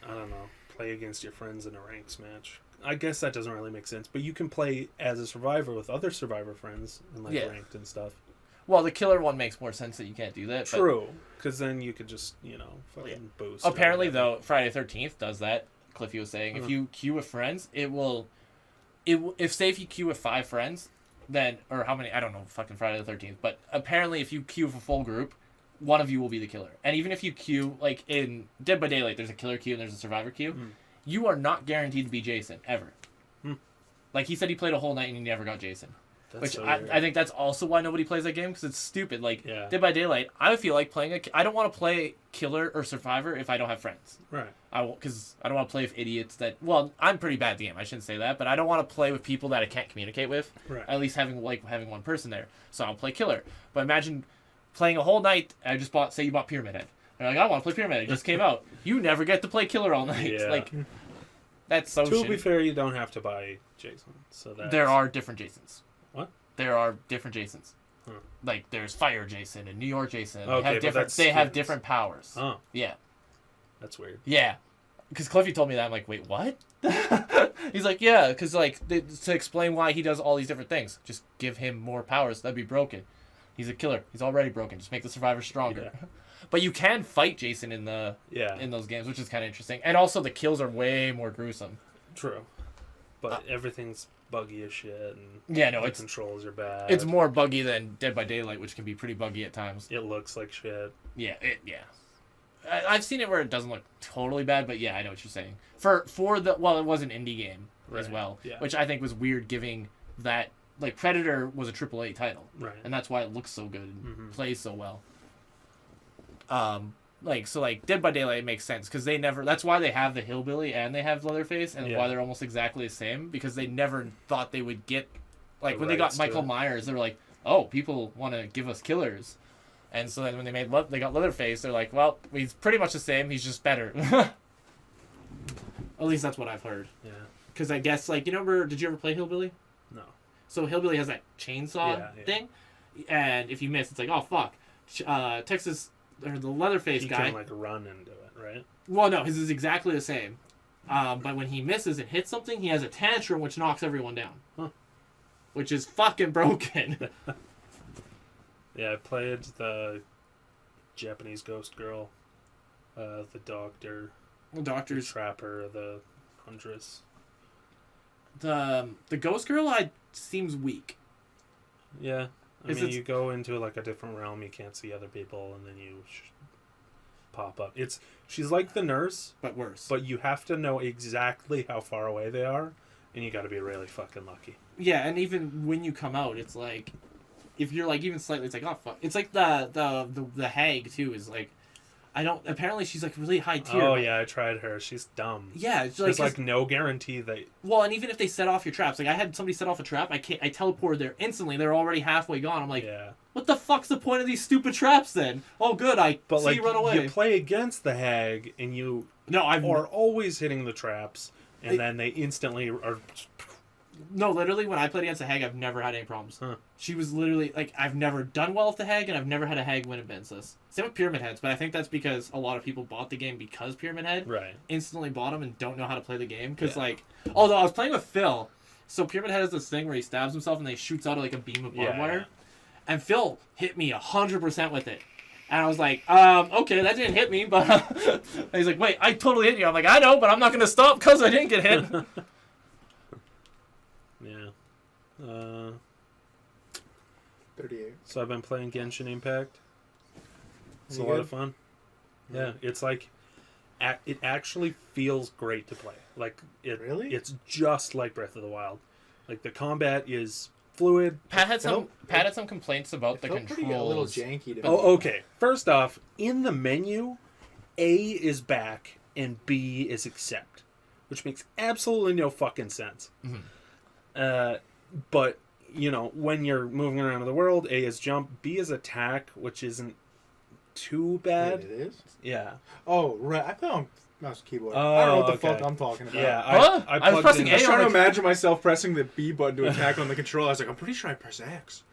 I don't know. Play against your friends in a ranks match. I guess that doesn't really make sense. But you can play as a survivor with other survivor friends and, like, ranked and stuff. Well, the killer one makes more sense that you can't do that. True. Because then you could just, fucking boost. Apparently, though, Friday the 13th does that. Cliffy was saying. If you queue with friends, it will... If you queue with 5 friends... Then, or how many, I don't know, fucking Friday the 13th, but apparently if you queue with a full group, one of you will be the killer. And even if you queue, like in Dead by Daylight, there's a killer queue and there's a survivor queue, you are not guaranteed to be Jason, ever. Like, he said he played a whole night and he never got Jason. Which I think that's also why nobody plays that game, because it's stupid. Like, Dead by Daylight, I feel like playing I don't want to play killer or survivor if I don't have friends. Right. Because I don't want to play with idiots that... Well, I'm pretty bad at the game, I shouldn't say that, but I don't want to play with people that I can't communicate with. Right. At least having one person there. So I'll play killer. But imagine playing a whole night, I just say you bought Pyramid Head. You're like, I want to play Pyramid Head, it just came out. You never get to play killer all night. Yeah. Like, that's so shitty. To be fair, you don't have to buy Jason. So There are different Jasons. What? There are different Jasons. Huh. Like, there's Fire Jason and New York Jason. Okay, they have different powers. Oh. Yeah. That's weird. Yeah. Because Cliffy told me that. I'm like, wait, what? He's like, yeah, because, like, to explain why he does all these different things. Just give him more powers. That'd be broken. He's a killer. He's already broken. Just make the survivor stronger. Yeah. But you can fight Jason in those games, which is kind of interesting. And also, the kills are way more gruesome. True. But everything's buggy as shit. And the controls are bad. It's more buggy than Dead by Daylight, which can be pretty buggy at times. It looks like shit. Yeah, I've seen it where it doesn't look totally bad, but yeah, I know what you're saying. It was an indie game as well, which I think was weird, giving that, like, Predator was a AAA title, right? And that's why it looks so good and plays so well. Dead by Daylight makes sense because that's why they have the hillbilly and they have Leatherface, and why they're almost exactly the same, because they never thought they would get, like, when they got Michael Myers, they were like, oh, people want to give us killers. And so then when they got Leatherface, they're like, well, he's pretty much the same. He's just better. At least that's what I've heard. Yeah. Because I guess, like, did you ever play Hillbilly? No. So Hillbilly has that chainsaw thing. And if you miss, it's like, oh, fuck. Texas, or the Leatherface guy. He can, like, run into it, right? Well, no, his is exactly the same. But when he misses and hits something, he has a tantrum which knocks everyone down. Huh. Which is fucking broken. Yeah, I played the Japanese ghost girl, the doctor, the trapper, the huntress. The ghost girl seems weak. Yeah, I mean, you go into, like, a different realm, you can't see other people, and then you pop up. She's like the nurse, but worse. But you have to know exactly how far away they are, and you got to be really fucking lucky. Yeah, and even when you come out, it's like, if you're like even slightly, it's like, oh fuck. It's like the hag too is like, I don't. Apparently, she's like really high tier. Oh but, yeah, I tried her. She's dumb. Yeah, it's There's like no guarantee that. Well, and even if they set off your traps, like I had somebody set off a trap, I teleported there instantly. They're already halfway gone. I'm like, Yeah. what the fuck's the point of these stupid traps then? Oh, good, But see like you run away. you play against the hag, and you are always hitting the traps, and then they instantly are. No, literally, when I played against a hag, I've never had any problems. Huh. She was literally, like, I've never done well with the hag, and I've never had a hag win a Bensis. Same with Pyramid Heads, but I think that's because a lot of people bought the game because Pyramid Head Right. instantly bought them and don't know how to play the game. Because, like, although I was playing with Phil, so Pyramid Head has this thing where he stabs himself and then he shoots out like a beam of barbed wire. And Phil hit me 100% with it. And I was like, okay, that didn't hit me, but... and he's like, wait, I totally hit you. I'm like, I know, but I'm not going to stop because I didn't get hit. Yeah. 38. So I've been playing Genshin Impact. It's You a lot good? of fun. Yeah, it's like it actually feels great to play. Like Really? it's just like Breath of the Wild. Like the combat is fluid. Pat had some complaints about the Felt controls. pretty a little janky to me. Oh, okay. First off, in the menu, A is back and B is accept, which makes absolutely no fucking sense. Mhm. But you know, when you're moving around the world, A is jump, B is attack, which isn't too bad. Wait, it is? Yeah. Oh, right. I play on mouse and keyboard. Oh, I don't know what the okay. fuck I'm talking about. Yeah, Huh? I I was plugged pressing in- I was A trying to on the- imagine myself pressing the B button to attack on the controller. I was like, I'm pretty sure I press X.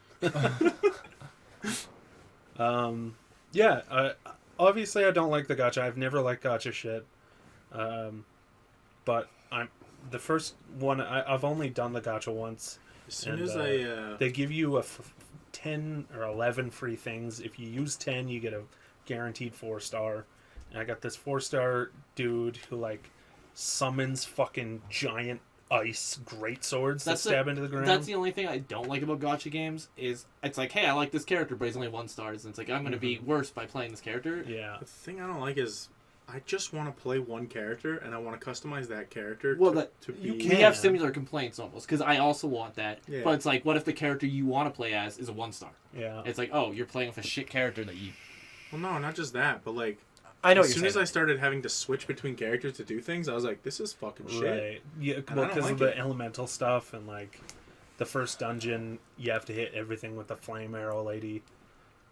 Yeah, obviously I don't like the gacha. I've never liked gacha shit. But I'm the first one. I've only done the gacha once. As soon And, as they give you 10 or 11 free things. If you use 10, you get a guaranteed 4-star. And I got this 4-star dude who like summons fucking giant ice great swords that stab into the ground. That's the only thing I don't like about gacha games is it's like, hey, I like this character, but he's only 1 star. And it's like, I'm going to be worse by playing this character. Yeah. The thing I don't like is I just want to play one character and I want to customize that character Well, to be... we have similar complaints almost because I also want that. Yeah. But it's like, what if the character you want to play as is a 1 star? Yeah. It's like, oh, you're playing with a shit character that you... Well, no, not just that, but like... I know as what soon you're as I saying. started having to switch between characters to do things, I was like, this is fucking shit. Right. Yeah, And well, I don't because like of the it. elemental stuff and like the first dungeon, you have to hit everything with the flame arrow lady,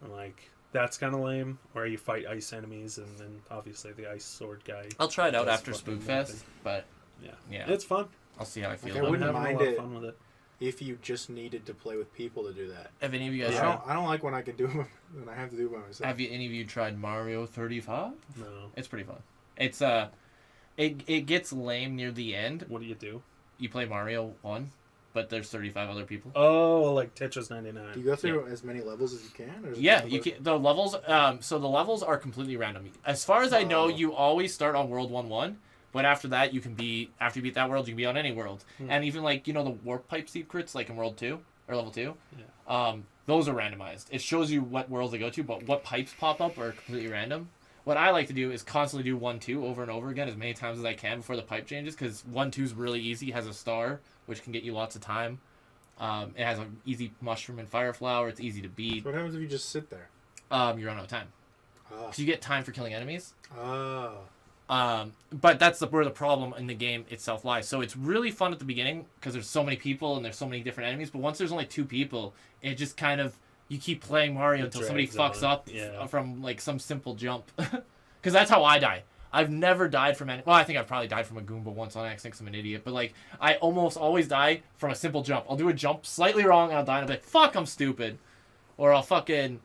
and like that's kind of lame. Where you fight ice enemies, and then obviously the ice sword guy. I'll try it out does after fucking Spookfest, nothing. but Yeah, yeah, it's fun. I'll see how I feel Like, I about I'm it. wouldn't having mind a lot of it. fun with it. If you just needed to play with people to do that. Have any of you guys Yeah. tried? I don't like when I can do it when I have to do it by myself. Have any of you tried Mario 35? No. It's pretty fun. It's it gets lame near the end. What do you do? You play Mario 1, but there's 35 other people. Oh, like Tetris Do 99. you go through as many levels as you can? Or is it Yeah, kind of you like- can. The levels. So the levels are completely random. As far as I know, Oh. you always start on World 1-1, but after that, you can be after you beat that world, you can be on any world. And even like the warp pipe secrets, like in World 2 or Level 2. Yeah. Those are randomized. It shows you what worlds they go to, but what pipes pop up are completely random. What I like to do is constantly do 1-2 over and over again as many times as I can before the pipe changes, because 1-2 is really easy. It has a star, which can get you lots of time. It has an easy mushroom and fire flower. It's easy to beat. So what happens if you just sit there? You run out of time. Oh. Because you get time for killing enemies. Oh. But that's where the problem in the game itself lies. So it's really fun at the beginning because there's so many people and there's so many different enemies. But once there's only 2 people, it just kind of... You keep playing Mario until somebody drags fucks on. up Yeah. from like some simple jump. Because that's how I die. I've never died from any... Well, I think I've probably died from a Goomba once on accident because I'm an idiot. But like, I almost always die from a simple jump. I'll do a jump slightly wrong and I'll die and I'll be like, fuck, I'm stupid. Or I'll fucking...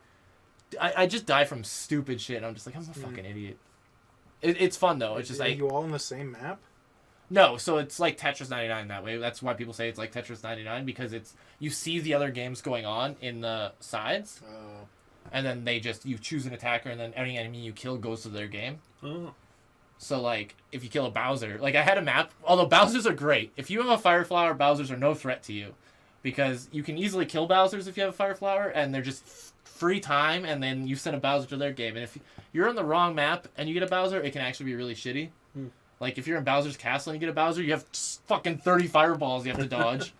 I just die from stupid shit and I'm just like, I'm a fucking idiot. It's fun though. It's just Are like... you all on the same map? No, so it's like Tetris 99 that way. That's why people say it's like Tetris 99, because it's you see the other games going on in the sides, Oh. and then you choose an attacker, and then any enemy you kill goes to their game. Oh. So like if you kill a Bowser, like I had a map. Although Bowsers are great, if you have a Fire Flower, Bowsers are no threat to you, because you can easily kill Bowsers if you have a Fire Flower, and they're just free time, and then you send a Bowser to their game. And if you're on the wrong map and you get a Bowser, it can actually be really shitty. Like, if you're in Bowser's Castle and you get a Bowser, you have fucking 30 fireballs you have to dodge.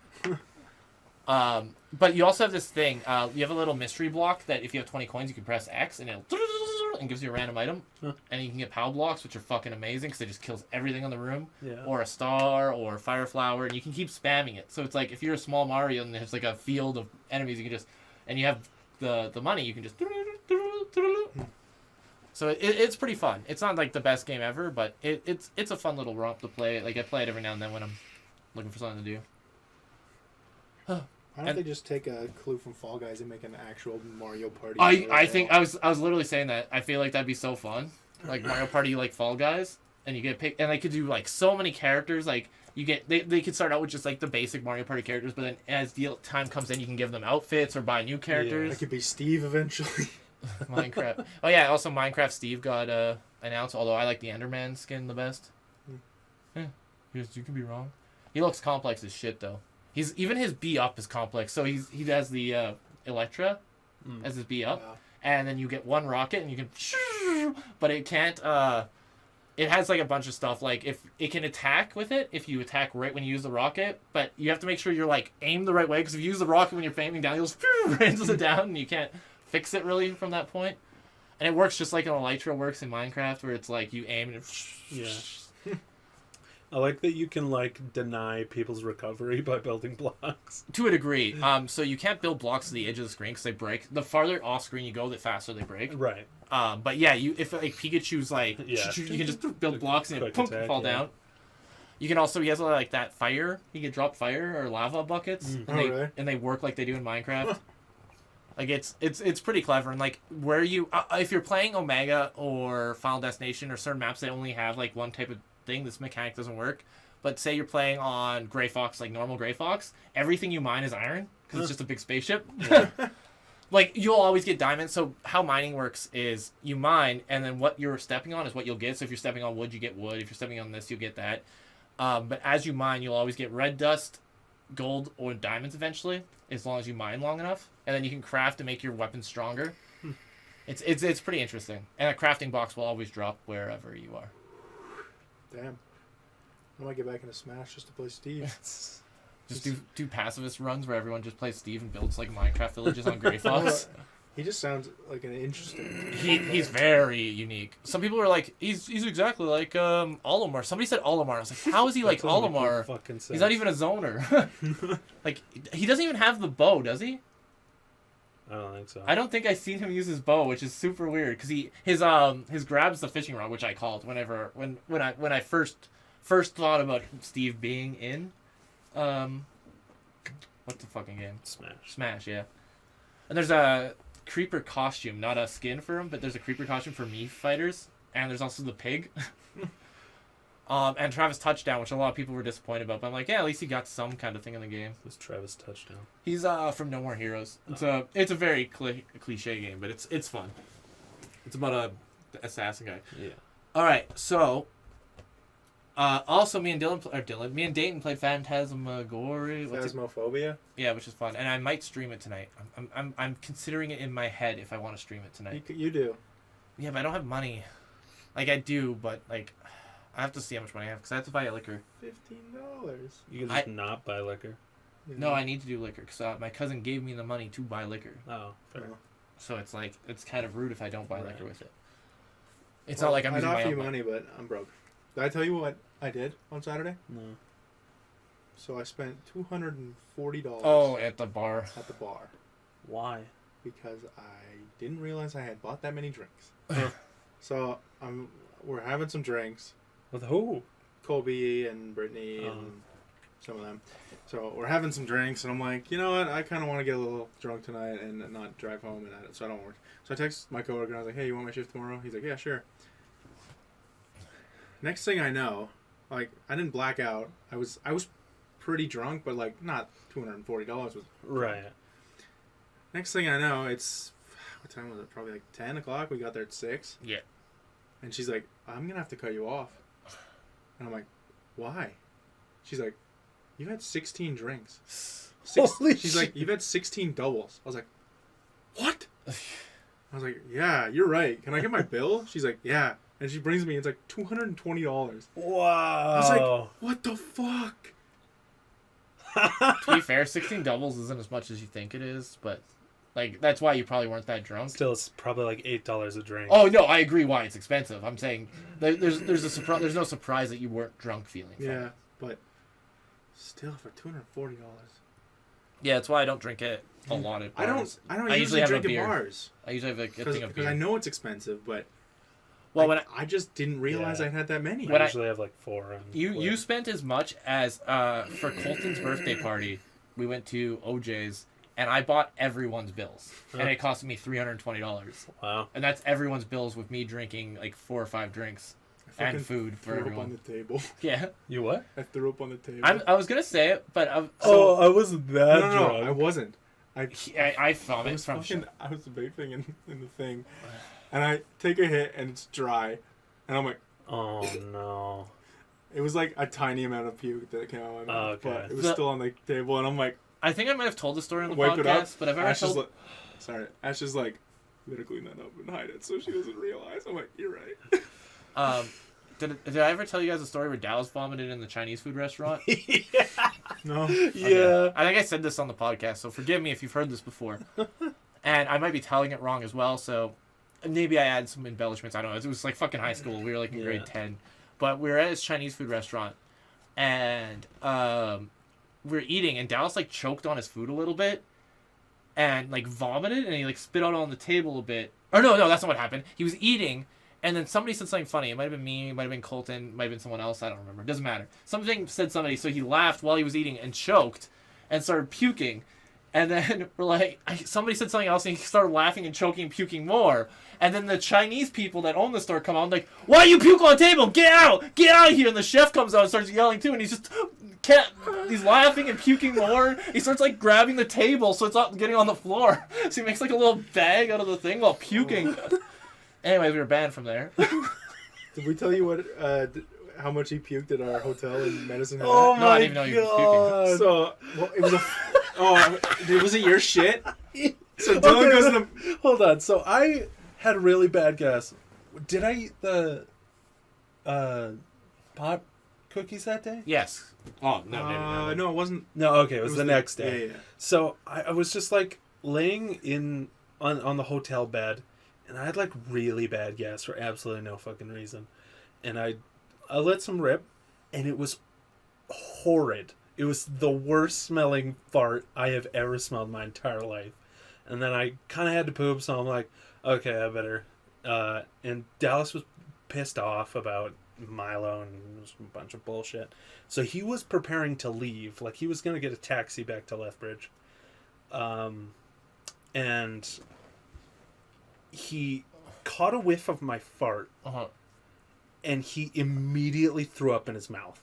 But you also have this thing. You have a little mystery block that if you have 20 coins, you can press X and it gives you a random item. Huh. And you can get POW blocks, which are fucking amazing because it just kills everything in the room. Yeah. Or a star or a fire flower. And you can keep spamming it. So it's like if you're a small Mario and there's like a field of enemies, you can just... And you have the money, you can just... So it's pretty fun. It's not like the best game ever, but it's a fun little romp to play. Like I play it every now and then when I'm looking for something to do. Why don't they just take a clue from Fall Guys and make an actual Mario Party? I think I was literally saying that. I feel like that'd be so fun. Like Mario Party, like Fall Guys, and you get picked, and they could do like so many characters. Like you get they could start out with just like the basic Mario Party characters, but then as time comes in, you can give them outfits or buy new characters. It could be Steve eventually. Minecraft. Oh yeah, also Minecraft Steve got announced. Although I like the Enderman skin the best. Yeah, you can be wrong. He looks complex as shit though. Even his B up is complex. So he has the Electra as his B up, and then you get one rocket and you can, but it can't. It has like a bunch of stuff. Like if it can attack with it, if you attack right when you use the rocket, but you have to make sure you're like aimed the right way because if you use the rocket when you're aiming down, you'll just rains it down and you can't fix it really from that point. And it works just like an Elytra works in Minecraft, where it's like you aim and Yeah. I like that you can like deny people's recovery by building blocks. To a degree. So you can't build blocks to the edge of the screen because they break. The farther off screen you go, the faster they break. Right. But yeah, if like Pikachu's like, Yeah. you can just build blocks and Quick poof, attack, fall yeah. down. You can also, he has like that fire. He can drop fire or lava buckets, and they work like they do in Minecraft. Like it's pretty clever, and like where you if you're playing Omega or Final Destination or certain maps that only have like one type of thing, this mechanic doesn't work. But say you're playing on Gray Fox, like normal Gray Fox, everything you mine is iron because it's just a big spaceship. Yeah. Like you'll always get diamonds. So how mining works is you mine, and then what you're stepping on is what you'll get. So if you're stepping on wood, you get wood. If you're stepping on this, you'll get that. But as you mine, you'll always get red dust, gold, or diamonds eventually, as long as you mine long enough. And then you can craft to make your weapons stronger. It's pretty interesting. And a crafting box will always drop wherever you are. Damn. I might get back into Smash just to play Steve. Just do pacifist runs where everyone just plays Steve and builds like Minecraft villages on Gray Fox. He just sounds like an interesting. He's very unique. Some people are like, he's exactly like Olimar. Somebody said Olimar. I was like, how is he like That doesn't make any Olimar? fucking sense. He's not even a zoner. Like he doesn't even have the bow, does he? I don't think so. I don't think I've seen him use his bow, which is super weird because his grab's the fishing rod, which I called when I first thought about Steve being in what's the fucking game? Smash, yeah. And there's a creeper costume, not a skin for him, but there's a creeper costume for Mii fighters, and there's also the pig. And Travis Touchdown, which a lot of people were disappointed about, but I'm like, yeah, at least he got some kind of thing in the game. This Travis Touchdown. He's from No More Heroes. It's a very cliche game, but it's fun. It's about a assassin guy. Yeah. All right, so also me and Dayton played Phantasmagoria. Phasmophobia. Yeah, which is fun, and I might stream it tonight. I'm considering it in my head if I want to stream it tonight. You do. Yeah, but I don't have money. Like I do, but like I have to see how much money I have because I have to buy liquor. $15. You can just not buy liquor. No, I need to do liquor because my cousin gave me the money to buy liquor. Oh, fair. So it's like it's kind of rude if I don't buy liquor with it. It's Well, not like I'm I'd using my offer own you money, but I'm broke. Did I tell you what I did on Saturday? No. So I spent $240. Oh, at the bar. At the bar Why? because I didn't realize I had bought that many drinks. So we're having some drinks. With who? Colby and Brittany and some of them. So we're having some drinks, and I'm like, you know what? I kind of want to get a little drunk tonight and not drive home, so I don't work. So I text my coworker, and I was like, hey, you want my shift tomorrow? He's like, yeah, sure. Next thing I know, like, I didn't black out. I was pretty drunk, but, like, not $240 was... Right. Next thing I know, it's... What time was it? Probably, like, 10 o'clock. We got there at 6. Yeah. And she's like, I'm going to have to cut you off. And I'm like, why? She's like, you've had 16 drinks. Holy She's shit. like, you've had 16 doubles. I was like, what? I was like, yeah, you're right. Can I get my bill? She's like, yeah. And she brings me, it's like $220. Wow. I was like, what the fuck? To be fair, 16 doubles isn't as much as you think it is, but like that's why you probably weren't that drunk. Still, it's probably like $8 a drink. Oh no, I agree. Why it's expensive. I'm saying there's no surprise that you weren't drunk feeling. Yeah, but still for $240. Yeah, that's why I don't drink it a lot at bars. I don't I usually have a drink at beer. bars. I usually have a thing of Because beer. I know it's expensive, but Well, I just didn't realize I had that many. When I usually have like 4. you spent as much as for Colton's birthday party, we went to OJ's and I bought everyone's bills, and it cost me $320. Wow. And that's everyone's bills with me drinking like 4 or 5 drinks and food for threw everyone. up on the table. Yeah. You what? I threw up on the table. I was gonna say it, but I wasn't that no, drunk. I wasn't. I I vomit was from fucking. I was vaping in the thing, and I take a hit and it's dry, and I'm like, Oh no. it was like a tiny amount of puke that came out of my mouth, Okay. but it was still on the table, and I'm like, I think I might have told the story on the wipe it up. podcast, but I've ever Ash is told. like, sorry, Ash is like, you gotta clean that up and hide it so she doesn't realize. I'm like, you're right. Did I ever tell you guys a story where Dallas vomited in the Chinese food restaurant? No. Yeah. I think I said this on the podcast, so forgive me if you've heard this before. And I might be telling it wrong as well, so maybe I add some embellishments. I don't know. It was like fucking high school. We were like in grade 10. But we were at this Chinese food restaurant, and we were eating, and Dallas like choked on his food a little bit, and like vomited, and he like spit out on the table a bit. Or no, that's not what happened. He was eating, and then somebody said something funny. It might have been me, it might have been Colton, it might have been someone else. I don't remember. It doesn't matter. Something said somebody, so he laughed while he was eating and choked and started puking. And then we're like, somebody said something else, and he started laughing and choking and puking more. And then the Chinese people that own the store come out and like, why you puke on the table? Get out of here! And the chef comes out and starts yelling too, and he's just he's laughing and puking more. He starts like grabbing the table so it's not getting on the floor. So he makes like a little bag out of the thing while puking. Anyways, we were banned from there. Did we tell you what? How much he puked at our hotel in Medicine Hat? Oh No, I my didn't even know you were puking. So, well, it was a. Oh, was it your shit? So Dylan goes to the. Hold on. So I had a really bad guess. Did I eat the pot cookies that day? Yes. Oh, no. No, it wasn't. No, okay, it was the next day. Yeah. So I was just like laying on the hotel bed, and I had like really bad gas for absolutely no fucking reason, and I let some rip, and it was horrid. It was the worst smelling fart I have ever smelled in my entire life. And then I kind of had to poop, so I'm like, okay, I better. And Dallas was pissed off about Milo and it was a bunch of bullshit. So he was preparing to leave. Like, he was going to get a taxi back to Lethbridge. And he caught a whiff of my fart. Uh-huh. And he immediately threw up in his mouth.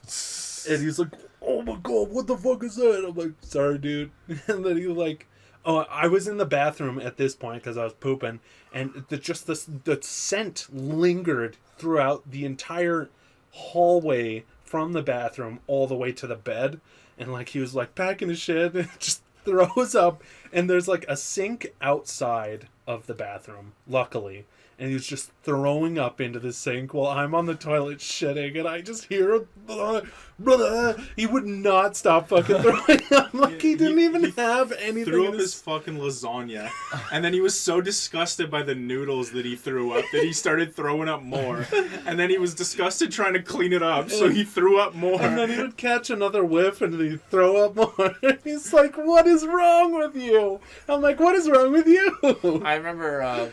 And he's like, oh my god, what the fuck is that? I'm like, sorry, dude. And then he was like, oh, I was in the bathroom at this point because I was pooping. And the scent lingered throughout the entire hallway from the bathroom all the way to the bed. And like, he was like packing his shit and just throws up. And there's like a sink outside of the bathroom, luckily. And he was just throwing up into the sink while I'm on the toilet shitting, and I just hear, brother. He would not stop fucking throwing up. Like, he didn't even have anything. Threw up his fucking lasagna, and then he was so disgusted by the noodles that he threw up that he started throwing up more. And then he was disgusted trying to clean it up, so he threw up more. And then he would catch another whiff, and then he'd throw up more. He's like, "What is wrong with you?" I'm like, "What is wrong with you?" I remember.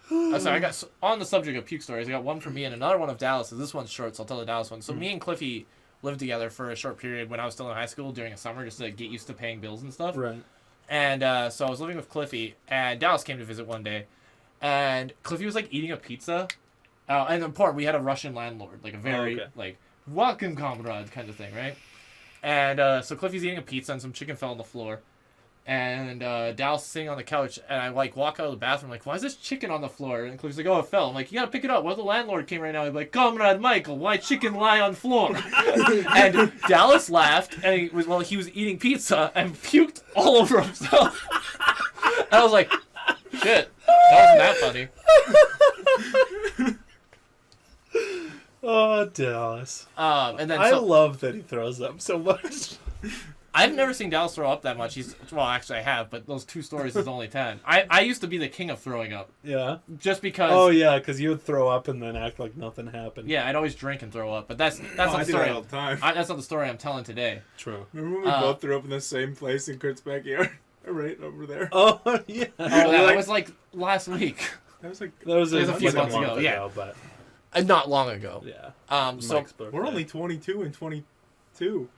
Sorry, I got on the subject of puke stories. I got one from me and another one of Dallas's. This one's short, so I'll tell the Dallas one. So me and Cliffy lived together for a short period when I was still in high school during a summer, just to get used to paying bills and stuff. Right. And so I was living with Cliffy, and Dallas came to visit one day, and Cliffy was like eating a pizza. And important, we had a Russian landlord, like a very like welcome comrade kind of thing, right? And so Cliffy's eating a pizza, and some chicken fell on the floor. And Dallas is sitting on the couch, and I like walk out of the bathroom, like, why is this chicken on the floor? And Cliffy's like, oh, it fell. I'm like, you gotta pick it up. What if the landlord came right now? He'd be like, Comrade Michael, why chicken lie on floor? And Dallas laughed, and he was eating pizza and puked all over himself. And I was like, shit, that wasn't that funny. Oh, Dallas. And then I so, love that he throws up so much. I've never seen Dallas throw up that much. Well, actually I have, but those 2 stories is only 10. I used to be the king of throwing up. Yeah. Just because. Oh yeah, because you would throw up and then act like nothing happened. Yeah, I'd always drink and throw up, but that's not I the do story. that all the time. That's not the story I'm telling today. True. Remember when we both threw up in the same place in Kurt's backyard? Right over there. Oh yeah. Oh, yeah, that was like last week. That was like... That was It was a few like months month ago, yeah. but Not long ago. yeah. So Mike's birthday. We're only 22 and 22.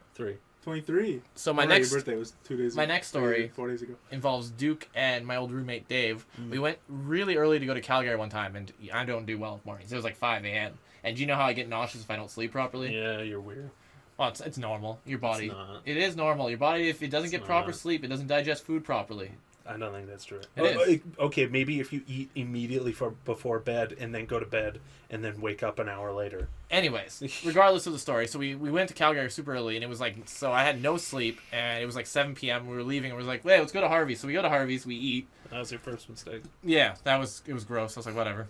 23. So my Oh, next your birthday was 2 days ago. my next story 4 days ago. involves Duke and my old roommate Dave. We went really early to go to Calgary one time, and I don't do well with mornings. It was like 5 a.m. And do you know how I get nauseous if I don't sleep properly? Yeah, you're weird. Well, it's normal. Your body. It's not. It is normal. Your body, if it doesn't get proper not. sleep, it doesn't digest food properly. I don't think that's true. It is. Okay, maybe if you eat immediately before bed and then go to bed and then wake up an hour later. Anyways, regardless of the story, so we went to Calgary super early, and it was like, so I had no sleep, and it was like 7 p.m. We were leaving, and we was like, wait, let's go to Harvey's. So we go to Harvey's, we eat. That was your first mistake. Yeah, it was gross. I was like, whatever.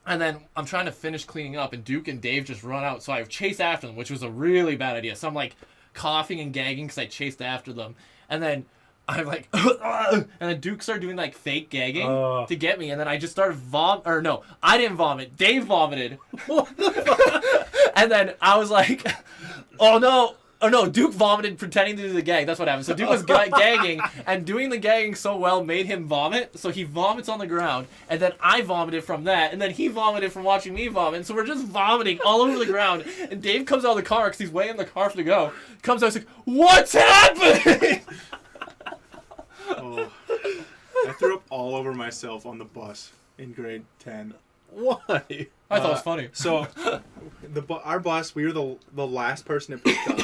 And then I'm trying to finish cleaning up, and Duke and Dave just run out, so I chase after them, which was a really bad idea. So I'm like coughing and gagging because I chased after them, and then I'm like, and then Duke started doing like fake gagging to get me, and then I just started or no, I didn't vomit. Dave vomited. And then I was like, oh no, Duke vomited pretending to do the gag. That's what happened. So Duke was gagging, and doing the gagging so well made him vomit. So he vomits on the ground, and then I vomited from that, and then he vomited from watching me vomit. So we're just vomiting all over the ground. And Dave comes out of the car because he's waiting in the car for to go. Comes out, he's like, "What's happening?" Oh, I threw up all over myself on the bus in grade 10. Why? I thought it was funny. So, our bus, we were the last person it picked up.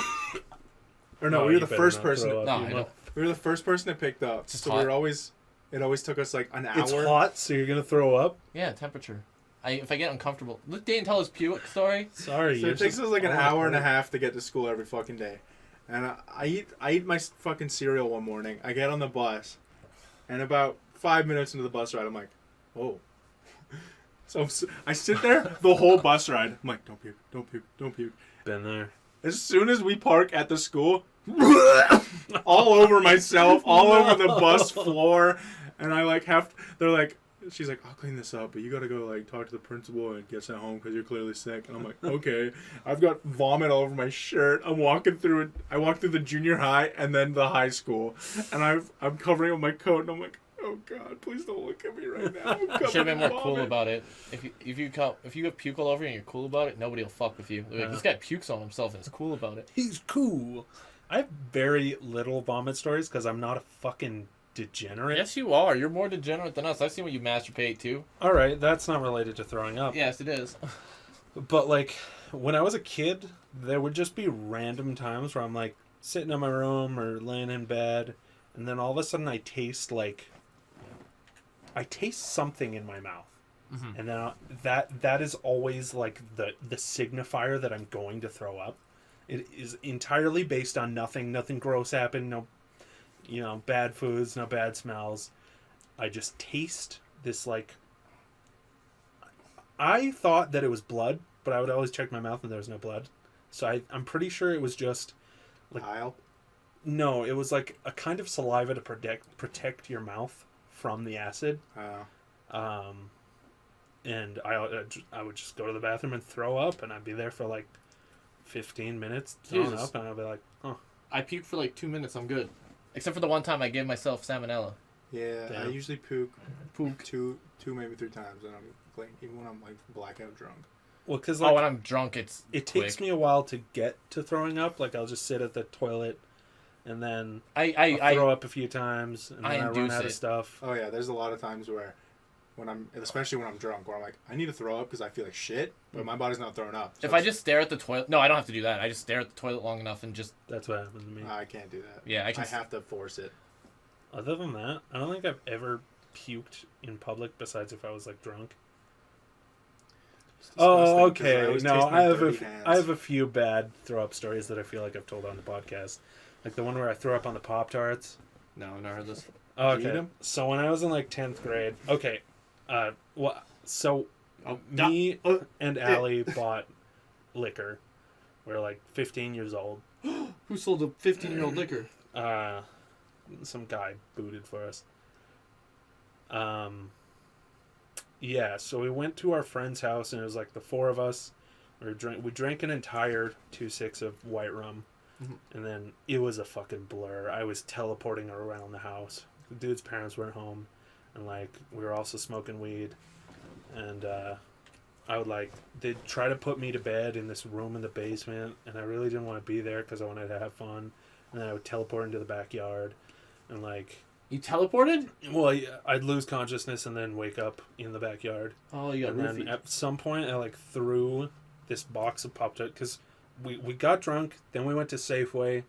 Or no, we were the first person. No, I know. We were the first person it picked up. It's So hot. we were always. It always took us like an hour. It's hot, so you're gonna throw up. Yeah, temperature. If I get uncomfortable, let Dane tell his puke story. Sorry. So it takes us like an hour and a half to get to school every fucking day. And I eat my fucking cereal one morning. I get on the bus, and about 5 minutes into the bus ride, I'm like, oh. So I sit there the whole bus ride. I'm like, don't puke, don't puke, don't puke. Been there. As soon as we park at the school, all over myself, all over the bus floor, and I like they're like, she's like, I'll clean this up, but you gotta go like talk to the principal and get sent home because you're clearly sick. And I'm like, okay. I've got vomit all over my shirt. I walked through the junior high and then the high school, and I'm covering up my coat, and I'm like, oh God, please don't look at me right now. You should have been more cool about it. If you have puke all over you and you're cool about it, nobody will fuck with you. They're like, this guy pukes on himself and is cool about it. He's cool. I have very little vomit stories because I'm not a fucking degenerate. Yes, you are. You're more degenerate than us. I've seen what you masturbate to. All right, that's not related to throwing up. Yes, it is. But like when I was a kid, there would just be random times where I'm like sitting in my room or laying in bed, and then all of a sudden I taste something in my mouth. Mm-hmm. And then that is always like the signifier that I'm going to throw up. It is entirely based on nothing gross happened, no bad foods, no bad smells. I just taste this like I thought that it was blood, but I would always check my mouth and there was no blood. So I'm pretty sure it was just like Bile? No, it was like a kind of saliva to protect your mouth from the acid. And I would just go to the bathroom and throw up, and I'd be there for like 15 minutes throwing up, and I'd be like, oh. I puke for like 2 minutes. I'm good. Except for the one time I gave myself salmonella. Yeah, Damn. I usually puke two maybe 3 times, and I'm like, even when I'm like blackout drunk. Well, because when I'm drunk, it takes me a while to get to throwing up. Like I'll just sit at the toilet, and then I throw up a few times, and then I run out of stuff. Oh yeah, there's a lot of times where especially when I'm drunk, where I'm like, I need to throw up because I feel like shit, but my body's not throwing up. So if I just stare at the toilet, no, I don't have to do that. I just stare at the toilet long enough and just. That's what happens to me. I can't do that. Yeah, I have to force it. Other than that, I don't think I've ever puked in public besides if I was like drunk. Oh, okay. No, I have a few bad throw up stories that I feel like I've told on the podcast, like the one where I threw up on the Pop-Tarts. No, I've never heard this. Oh, okay. So when I was in like 10th grade, me and Allie bought liquor. We were like 15 years old. Who sold a 15-year-old liquor? Some guy booted for us. Yeah, so we went to our friend's house, and it was like the four of us. We drank an entire 2.6 of white rum, and then it was a fucking blur. I was teleporting around the house. The dude's parents weren't home, and like we were also smoking weed, and I would like they'd try to put me to bed in this room in the basement, and I really didn't want to be there because I wanted to have fun. And then I would teleport into the backyard, and like You teleported? well, I'd lose consciousness and then wake up in the backyard. Oh, you got And then roofied. at some point, I like threw this box of Pop-Tarts because we got drunk. Then we went to Safeway.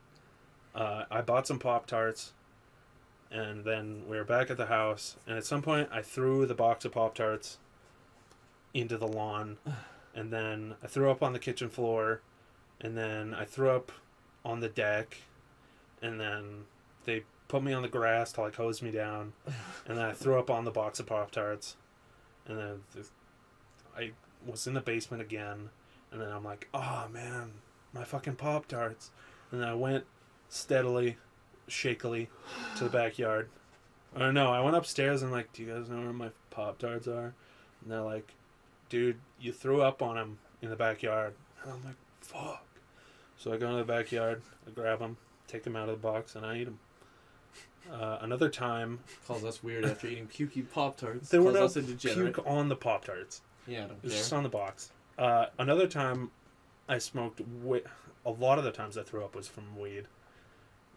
I bought some Pop-Tarts, and then we were back at the house. And at some point, I threw the box of Pop-Tarts into the lawn, and then I threw up on the kitchen floor, and then I threw up on the deck, and then they put me on the grass to like hose me down, and then I threw up on the box of Pop-Tarts, and then I was in the basement again, and then I'm like, oh man, my fucking Pop-Tarts, and then I went steadily, shakily to the backyard. Or no, I went upstairs and like, do you guys know where my Pop-Tarts are? And they're like, dude, you threw up on them in the backyard. And I'm like, fuck. So I go into the backyard, I grab them, take them out of the box, and I eat them. Another time, Calls us weird after eating pukey Pop-Tarts. there were Calls no us a degenerate. puke on the Pop-Tarts. Yeah, I don't It was care. just on the box. Another time, I smoked a lot of the times I threw up was from weed.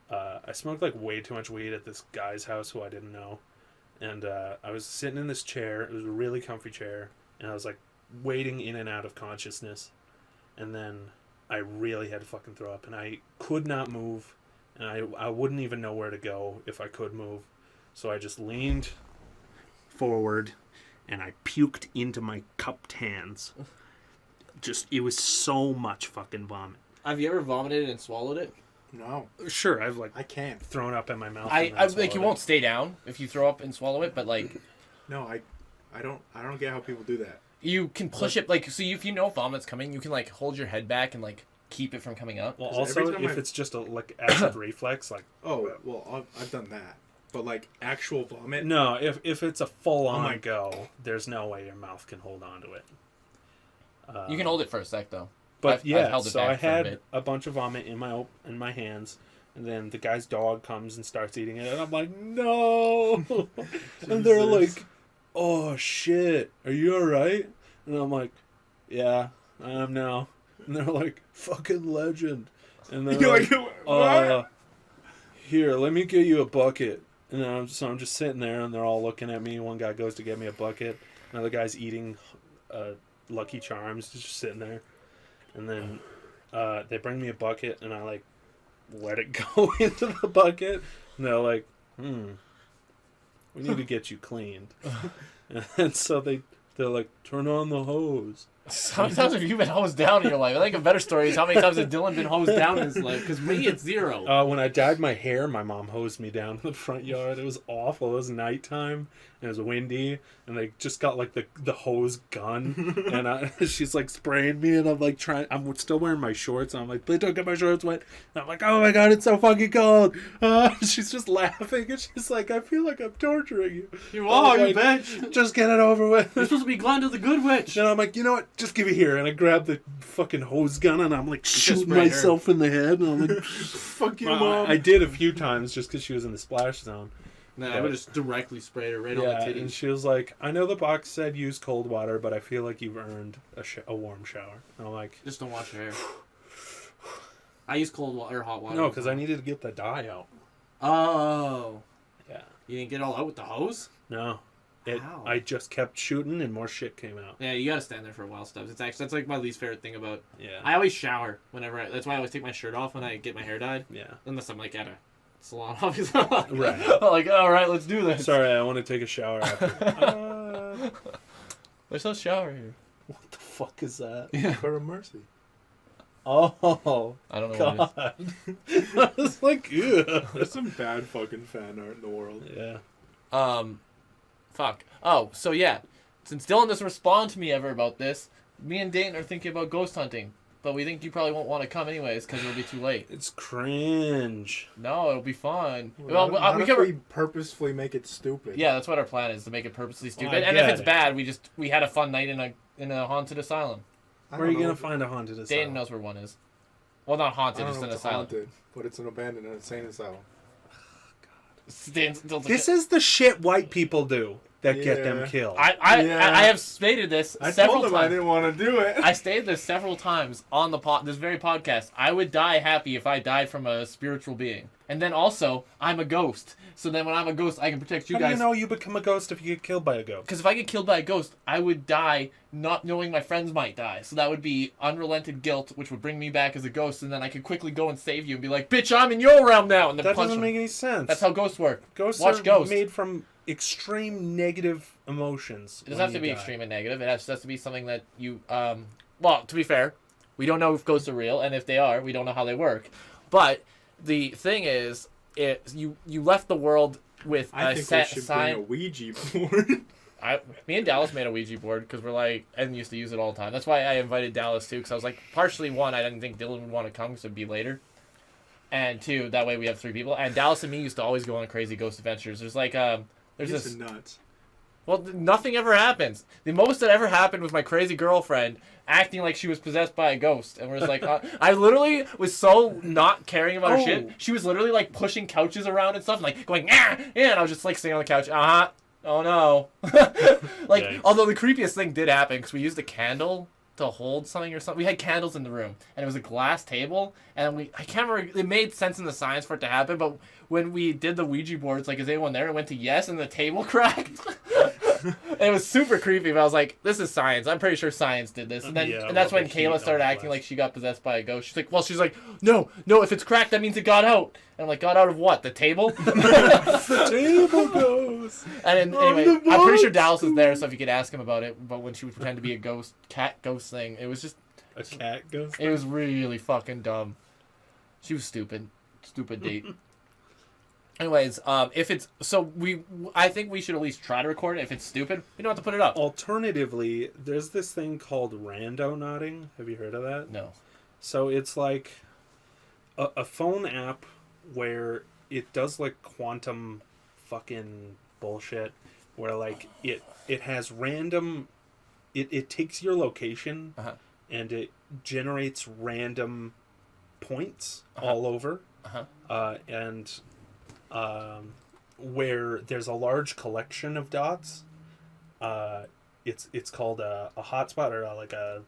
I smoked like way too much weed at this guy's house who I didn't know. And I was sitting in this chair. It was a really comfy chair. And I was like wading in and out of consciousness. And then I really had to fucking throw up. And I could not move. And I wouldn't even know where to go if I could move. So I just leaned forward and I puked into my cupped hands. It was so much fucking vomit. Have you ever vomited and swallowed it? No, Sure, I've like I can't. thrown up in my mouth. I and then like you swallowed won't it. stay down if you throw up and swallow it, but like No, I don't get how people do that. you can push it like so. If you know vomit's coming, you can like hold your head back and like keep it from coming up. Well, 'Cause also every time if it's just a like acid reflex, like Oh, well, I've done that. But like actual vomit, no, if it's a full on my- go, there's no way your mouth can hold on to it. You can hold it for a sec though. But I've yeah, held it so back I for a had bit. a bunch of vomit in my hands, and then the guy's dog comes and starts eating it, and I'm like, no, and they're Jesus. like, oh shit, are you all right? And I'm like, yeah, I am now. And they're like, fucking legend, and they're You're like, like, what? here, let me get you a bucket. And then I'm just sitting there, and they're all looking at me. One guy goes to get me a bucket. Another guy's eating Lucky Charms, just sitting there. And then they bring me a bucket, and I like let it go into the bucket. And they're like, we need to get you cleaned. And so they're like, turn on the hose. How many times have you been hosed down in your life? I think a better story is how many times has Dylan been hosed down in his life? Because me, it's zero. When I dyed my hair, my mom hosed me down in the front yard. It was awful. It was nighttime, and it was windy, and they just got like the hose gun, and she's like spraying me, and I'm like I'm still wearing my shorts, and I'm like, please don't get my shorts wet. And I'm like, oh my god, it's so fucking cold. She's just laughing, and she's like, I feel like I'm torturing you. You I are, was you like, bitch. Just get it over with. You're supposed to be Glenda the Good Witch. And I'm like, you know what? Just give it here. And I grab the fucking hose gun, and I'm like shooting spray her. myself in the head. And I'm like, Fuck you, I mom. did a few times just because she was in the splash zone. Nah, I would just directly sprayed her right on Yeah, the and titties. she was like, I know the box said use cold water, but I feel like you've earned a warm shower. And I'm like, Just don't wash your hair. I use cold water or hot water. no, because I needed to get the dye out. Oh. Yeah. You didn't get it all out with the hose? No. How? I just kept shooting, and more shit came out. Yeah, you gotta stand there for a while, Stubbs. That's like my least favorite thing about. Yeah. I always shower whenever. That's why I always take my shirt off when I get my hair dyed, Yeah. unless I'm like at a salon, obviously. Right. I'm like, all right, let's do this. Sorry, I want to take a shower after. There's no shower here. What the fuck is that? Yeah. Prayer of mercy. Oh, I don't know what God. I was like, ew. There's some bad fucking fan art in the world. Yeah. it is. Fuck. Oh, so yeah. Since Dylan doesn't respond to me ever about this, me and Dayton are thinking about ghost hunting. but we think you probably won't want to come anyways because it'll be too late. It's cringe. No, it'll be fun. Well, Well, not we if can. we purposefully make it stupid. Yeah, that's what our plan is, to make it purposely stupid. I And if get it's it. bad, we had a fun night in a haunted asylum. I Where are don't you know gonna if- find a haunted Dayton asylum? knows where one is. Well, not I haunted, don't just know an if it's asylum. haunted, but it's an abandoned insane asylum. This is the shit white people do that get them Yeah. killed. I have stated this I several told him I times. didn't want to do it. I stated this several times on this very podcast. I would die happy if I died from a spiritual being. And then also, I'm a ghost. So then when I'm a ghost, I can protect you How guys. do you know you become a ghost if you get killed by a ghost? Because if I get killed by a ghost, I would die not knowing my friends might die. So that would be unrelented guilt, which would bring me back as a ghost, and then I could quickly go and save you and be like, "Bitch, I'm in your realm now!" And then That punch doesn't them. make any sense. That's how ghosts work. Ghosts Watch are Ghost. made from extreme negative emotions. It doesn't have to be extreme and negative. It has to be something that you, well, to be fair, we don't know if ghosts are real, and if they are, we don't know how they work. But the thing is, you left the world with I a think set we should sign. bring a Ouija board. Me and Dallas made a Ouija board because we're like, and used to use it all the time. That's why I invited Dallas too, because I was like, partially one, I didn't think Dylan would want to come because it'd be later, and two, that way we have 3 people. And Dallas and me used to always go on crazy ghost adventures. There's like there's He's this. nuts. Well, nothing ever happens. The most that ever happened was my crazy girlfriend acting like she was possessed by a ghost, and we're just like, I literally was so not caring about her shit. She was literally like pushing couches around and stuff, and like going yeah, and I was just like sitting on the couch. Oh no. Like, Yikes. although the creepiest thing did happen because we used a candle to hold something or something. We had candles in the room, and it was a glass table, and I can't remember. It made sense in the science for it to happen, but when we did the Ouija board, it's like, is anyone there? It went to yes, and the table cracked. It was super creepy, but I was like, this is science. I'm pretty sure science did this. And then Yeah, and that's well, when the heat Kayla started on the acting glass. like she got possessed by a ghost. She's like, no, if it's cracked, that means it got out. And I'm like, got out of what? The table? The table goes. And then, anyway, I'm pretty sure Dallas was there, so if you could ask him about it, but when she would pretend to be a ghost, cat ghost thing, it was just, A cat goes. it was really fucking dumb. She was stupid. Stupid date. Anyways, if it's, I think we should at least try to record it. If it's stupid, we don't have to put it up. Alternatively, there's this thing called rando-nodding. Have you heard of that? No. So it's like a phone app where it does like quantum fucking bullshit, where like it has random, it takes your location Uh-huh. and it generates random points Uh-huh. all over, Uh-huh. and where there's a large collection of dots, it's called a hotspot or like a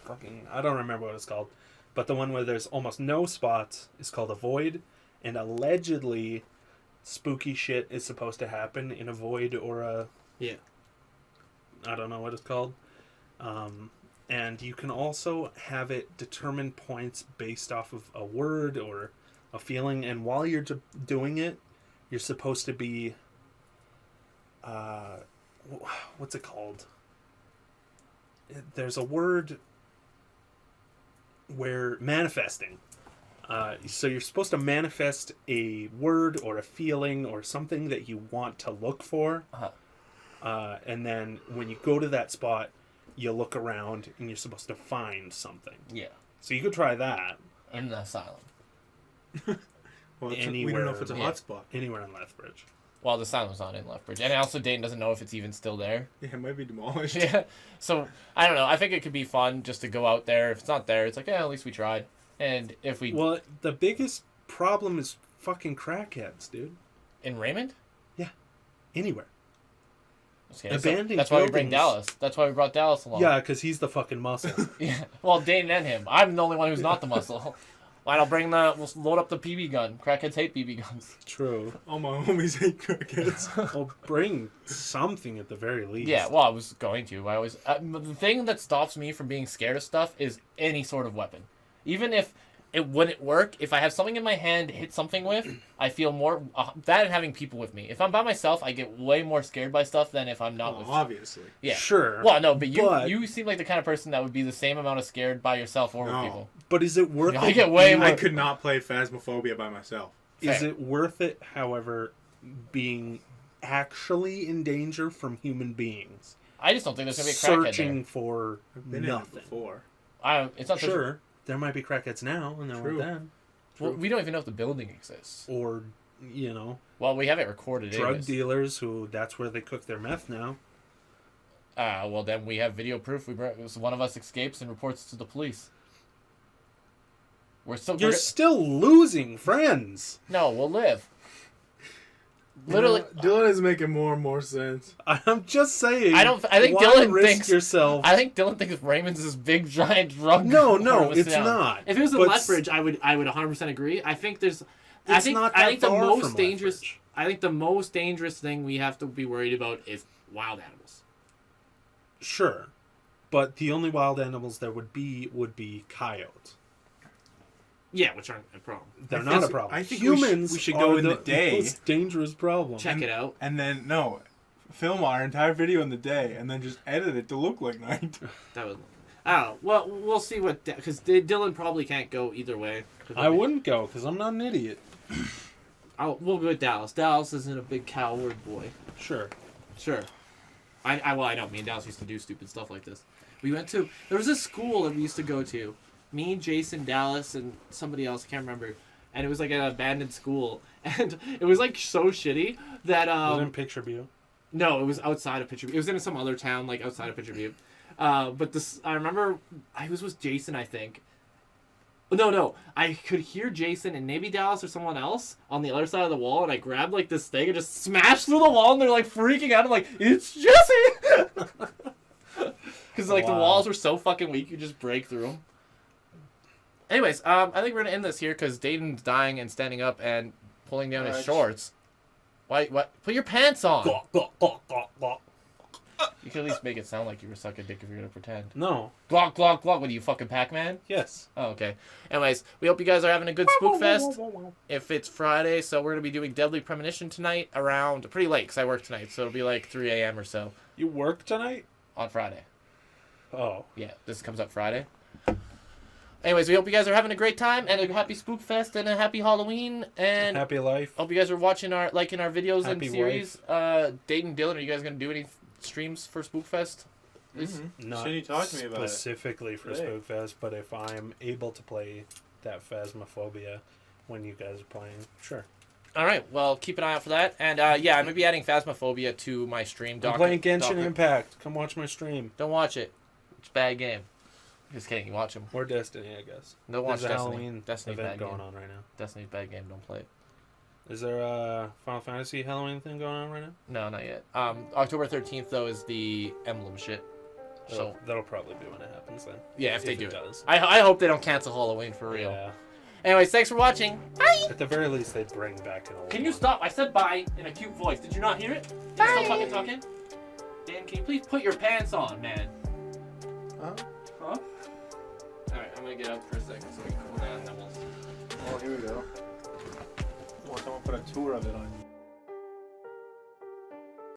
fucking, I don't remember what it's called, but the one where there's almost no spots is called a void, and allegedly spooky shit is supposed to happen in a void or a, Yeah. I don't know what it's called. And you can also have it determine points based off of a word or a feeling, and while you're doing it, you're supposed to be, what's it called? There's a word where manifesting. So you're supposed to manifest a word or a feeling or something that you want to look for. And then when you go to that spot, you look around and you're supposed to find something. Yeah. So you could try that In the asylum. Well, we Anywhere, don't know if it's a yeah. hotspot. anywhere in Lethbridge. Well, the asylum's not in Lethbridge. And also, Dayton doesn't know if it's even still there. Yeah, it might be demolished. Yeah. So, I don't know. I think it could be fun just to go out there. If it's not there, it's like, yeah, at least we tried. And if we... Well, the biggest problem is fucking crackheads, dude. In Raymond? Anywhere. Okay, Abandoned that's why we bring buildings. Dallas. That's why we brought Dallas along. Yeah, because he's the fucking muscle. Yeah. Well, Dayton and him. I'm the only one who's not the muscle. Fine, we'll load up the BB gun. Crackheads hate BB guns. True. All my homies hate crackheads. Well, bring something at the very least. Yeah, well, I was going to. I always... the thing that stops me from being scared of stuff is any sort of weapon. Even if it wouldn't work, if I have something in my hand to hit something with, I feel more... that and having people with me. If I'm by myself, I get way more scared by stuff than if I'm not with... Obviously. Yeah. Sure. Well, no, but But- you seem like the kind of person that would be the same amount of scared by yourself or No. with people. But is it worth I it? get way more... I could not play Phasmophobia by myself. Is Fair. it worth it, however, being actually in danger from human beings? I just don't think there's going to be a crackhead Searching there. for I've been in it nothing. before. It's not Sure, there might be crackheads now, and there True. weren't then. Well, we don't even know if the building exists. Or, you know, Well, we have it recorded. drug anyways. dealers who that's where they cook their meth now. Well, then we have video proof. One of us escapes and reports to the police. You're still losing friends. No, we'll live. Literally, Dylan is making more and more sense. I'm just saying. I think why Dylan risk thinks yourself. I think Dylan thinks Raymond's this big giant drug. No, lord of a it's sound. not. If it was in But Lethbridge, I would 100% agree. I think there's. I It's think not I that think the far most from dangerous. Lethbridge. I think the most dangerous thing we have to be worried about is wild animals. Sure, but the only wild animals there would be coyotes. Yeah, which aren't a problem. They're not a problem. I think humans we should go are in the day. most dangerous problem. Check it out. And then, film our entire video in the day and then just edit it to look like night. That was. Oh well, we'll see what because Dylan probably can't go either way. I wouldn't go because I'm not an idiot. We'll go with Dallas. Dallas isn't a big coward boy. Sure. Sure. I know. Me and Dallas used to do stupid stuff like this. There was a school that we used to go to. Me, Jason, Dallas, and somebody else, I can't remember. And it was like an abandoned school. And it was like so shitty that Was it in Picture View? no, it was outside of Picture View. It was in some other town, like outside of Picture View. But I remember I was with Jason, I think. No, I could hear Jason and maybe Dallas or someone else on the other side of the wall, and I grabbed like this thing and just smashed through the wall, and they're like freaking out. I'm like, it's Jesse! Because like the Wow. walls were so fucking weak, you just break through them. Anyways, I think we're gonna end this here because Dayton's dying and standing up and pulling down his Alright. shorts. Why? What? Put your pants on. You can at least make it sound like you were sucking dick if you're gonna pretend. No. Glock, glock, glock. What are you, fucking Pac-Man? Yes. Oh, okay. Anyways, we hope you guys are having a good Spook Fest. If it's Friday, so we're gonna be doing Deadly Premonition tonight around pretty late because I work tonight, so it'll be like 3 a.m. or so You work tonight? on Friday. Oh. Yeah, this comes up Friday. Anyways, we hope you guys are having a great time and a happy Spook Fest and a happy Halloween. And Happy life. hope you guys are watching liking our videos Happy and series. Dayton, Dylan, are you guys gonna do any streams for Spook Fest? Not Shouldn't you talk to me about it? specifically for Today. Spook Fest, but if I'm able to play that Phasmophobia when you guys are playing, sure. All right, well, keep an eye out for that. And yeah, I'm gonna be adding Phasmophobia to my stream. I'm playing Genshin Impact. Come watch my stream. Don't watch it. It's a bad game. Just kidding. You watch them. Or Destiny, I guess. Don't watch There's a Destiny. Halloween Destiny's event bad going game. on right now. Destiny's bad game. Don't play it. Is there a Final Fantasy Halloween thing going on right now? No, not yet. October 13th though is the emblem shit. So That'll probably be when it happens then. yeah, if they it do it. does. I hope they don't cancel Halloween for real. Yeah. Anyways, thanks for watching. Bye. At the very least, they'd bring back an old Can you one. stop? I said bye in a cute voice. Did you not hear it? You still fucking talking? Dan, can you please put your pants on, man? Huh? Huh? Alright, I'm gonna get out for a second so we can cool down and then we'll... Oh, here we go. Well, someone put a tour of it on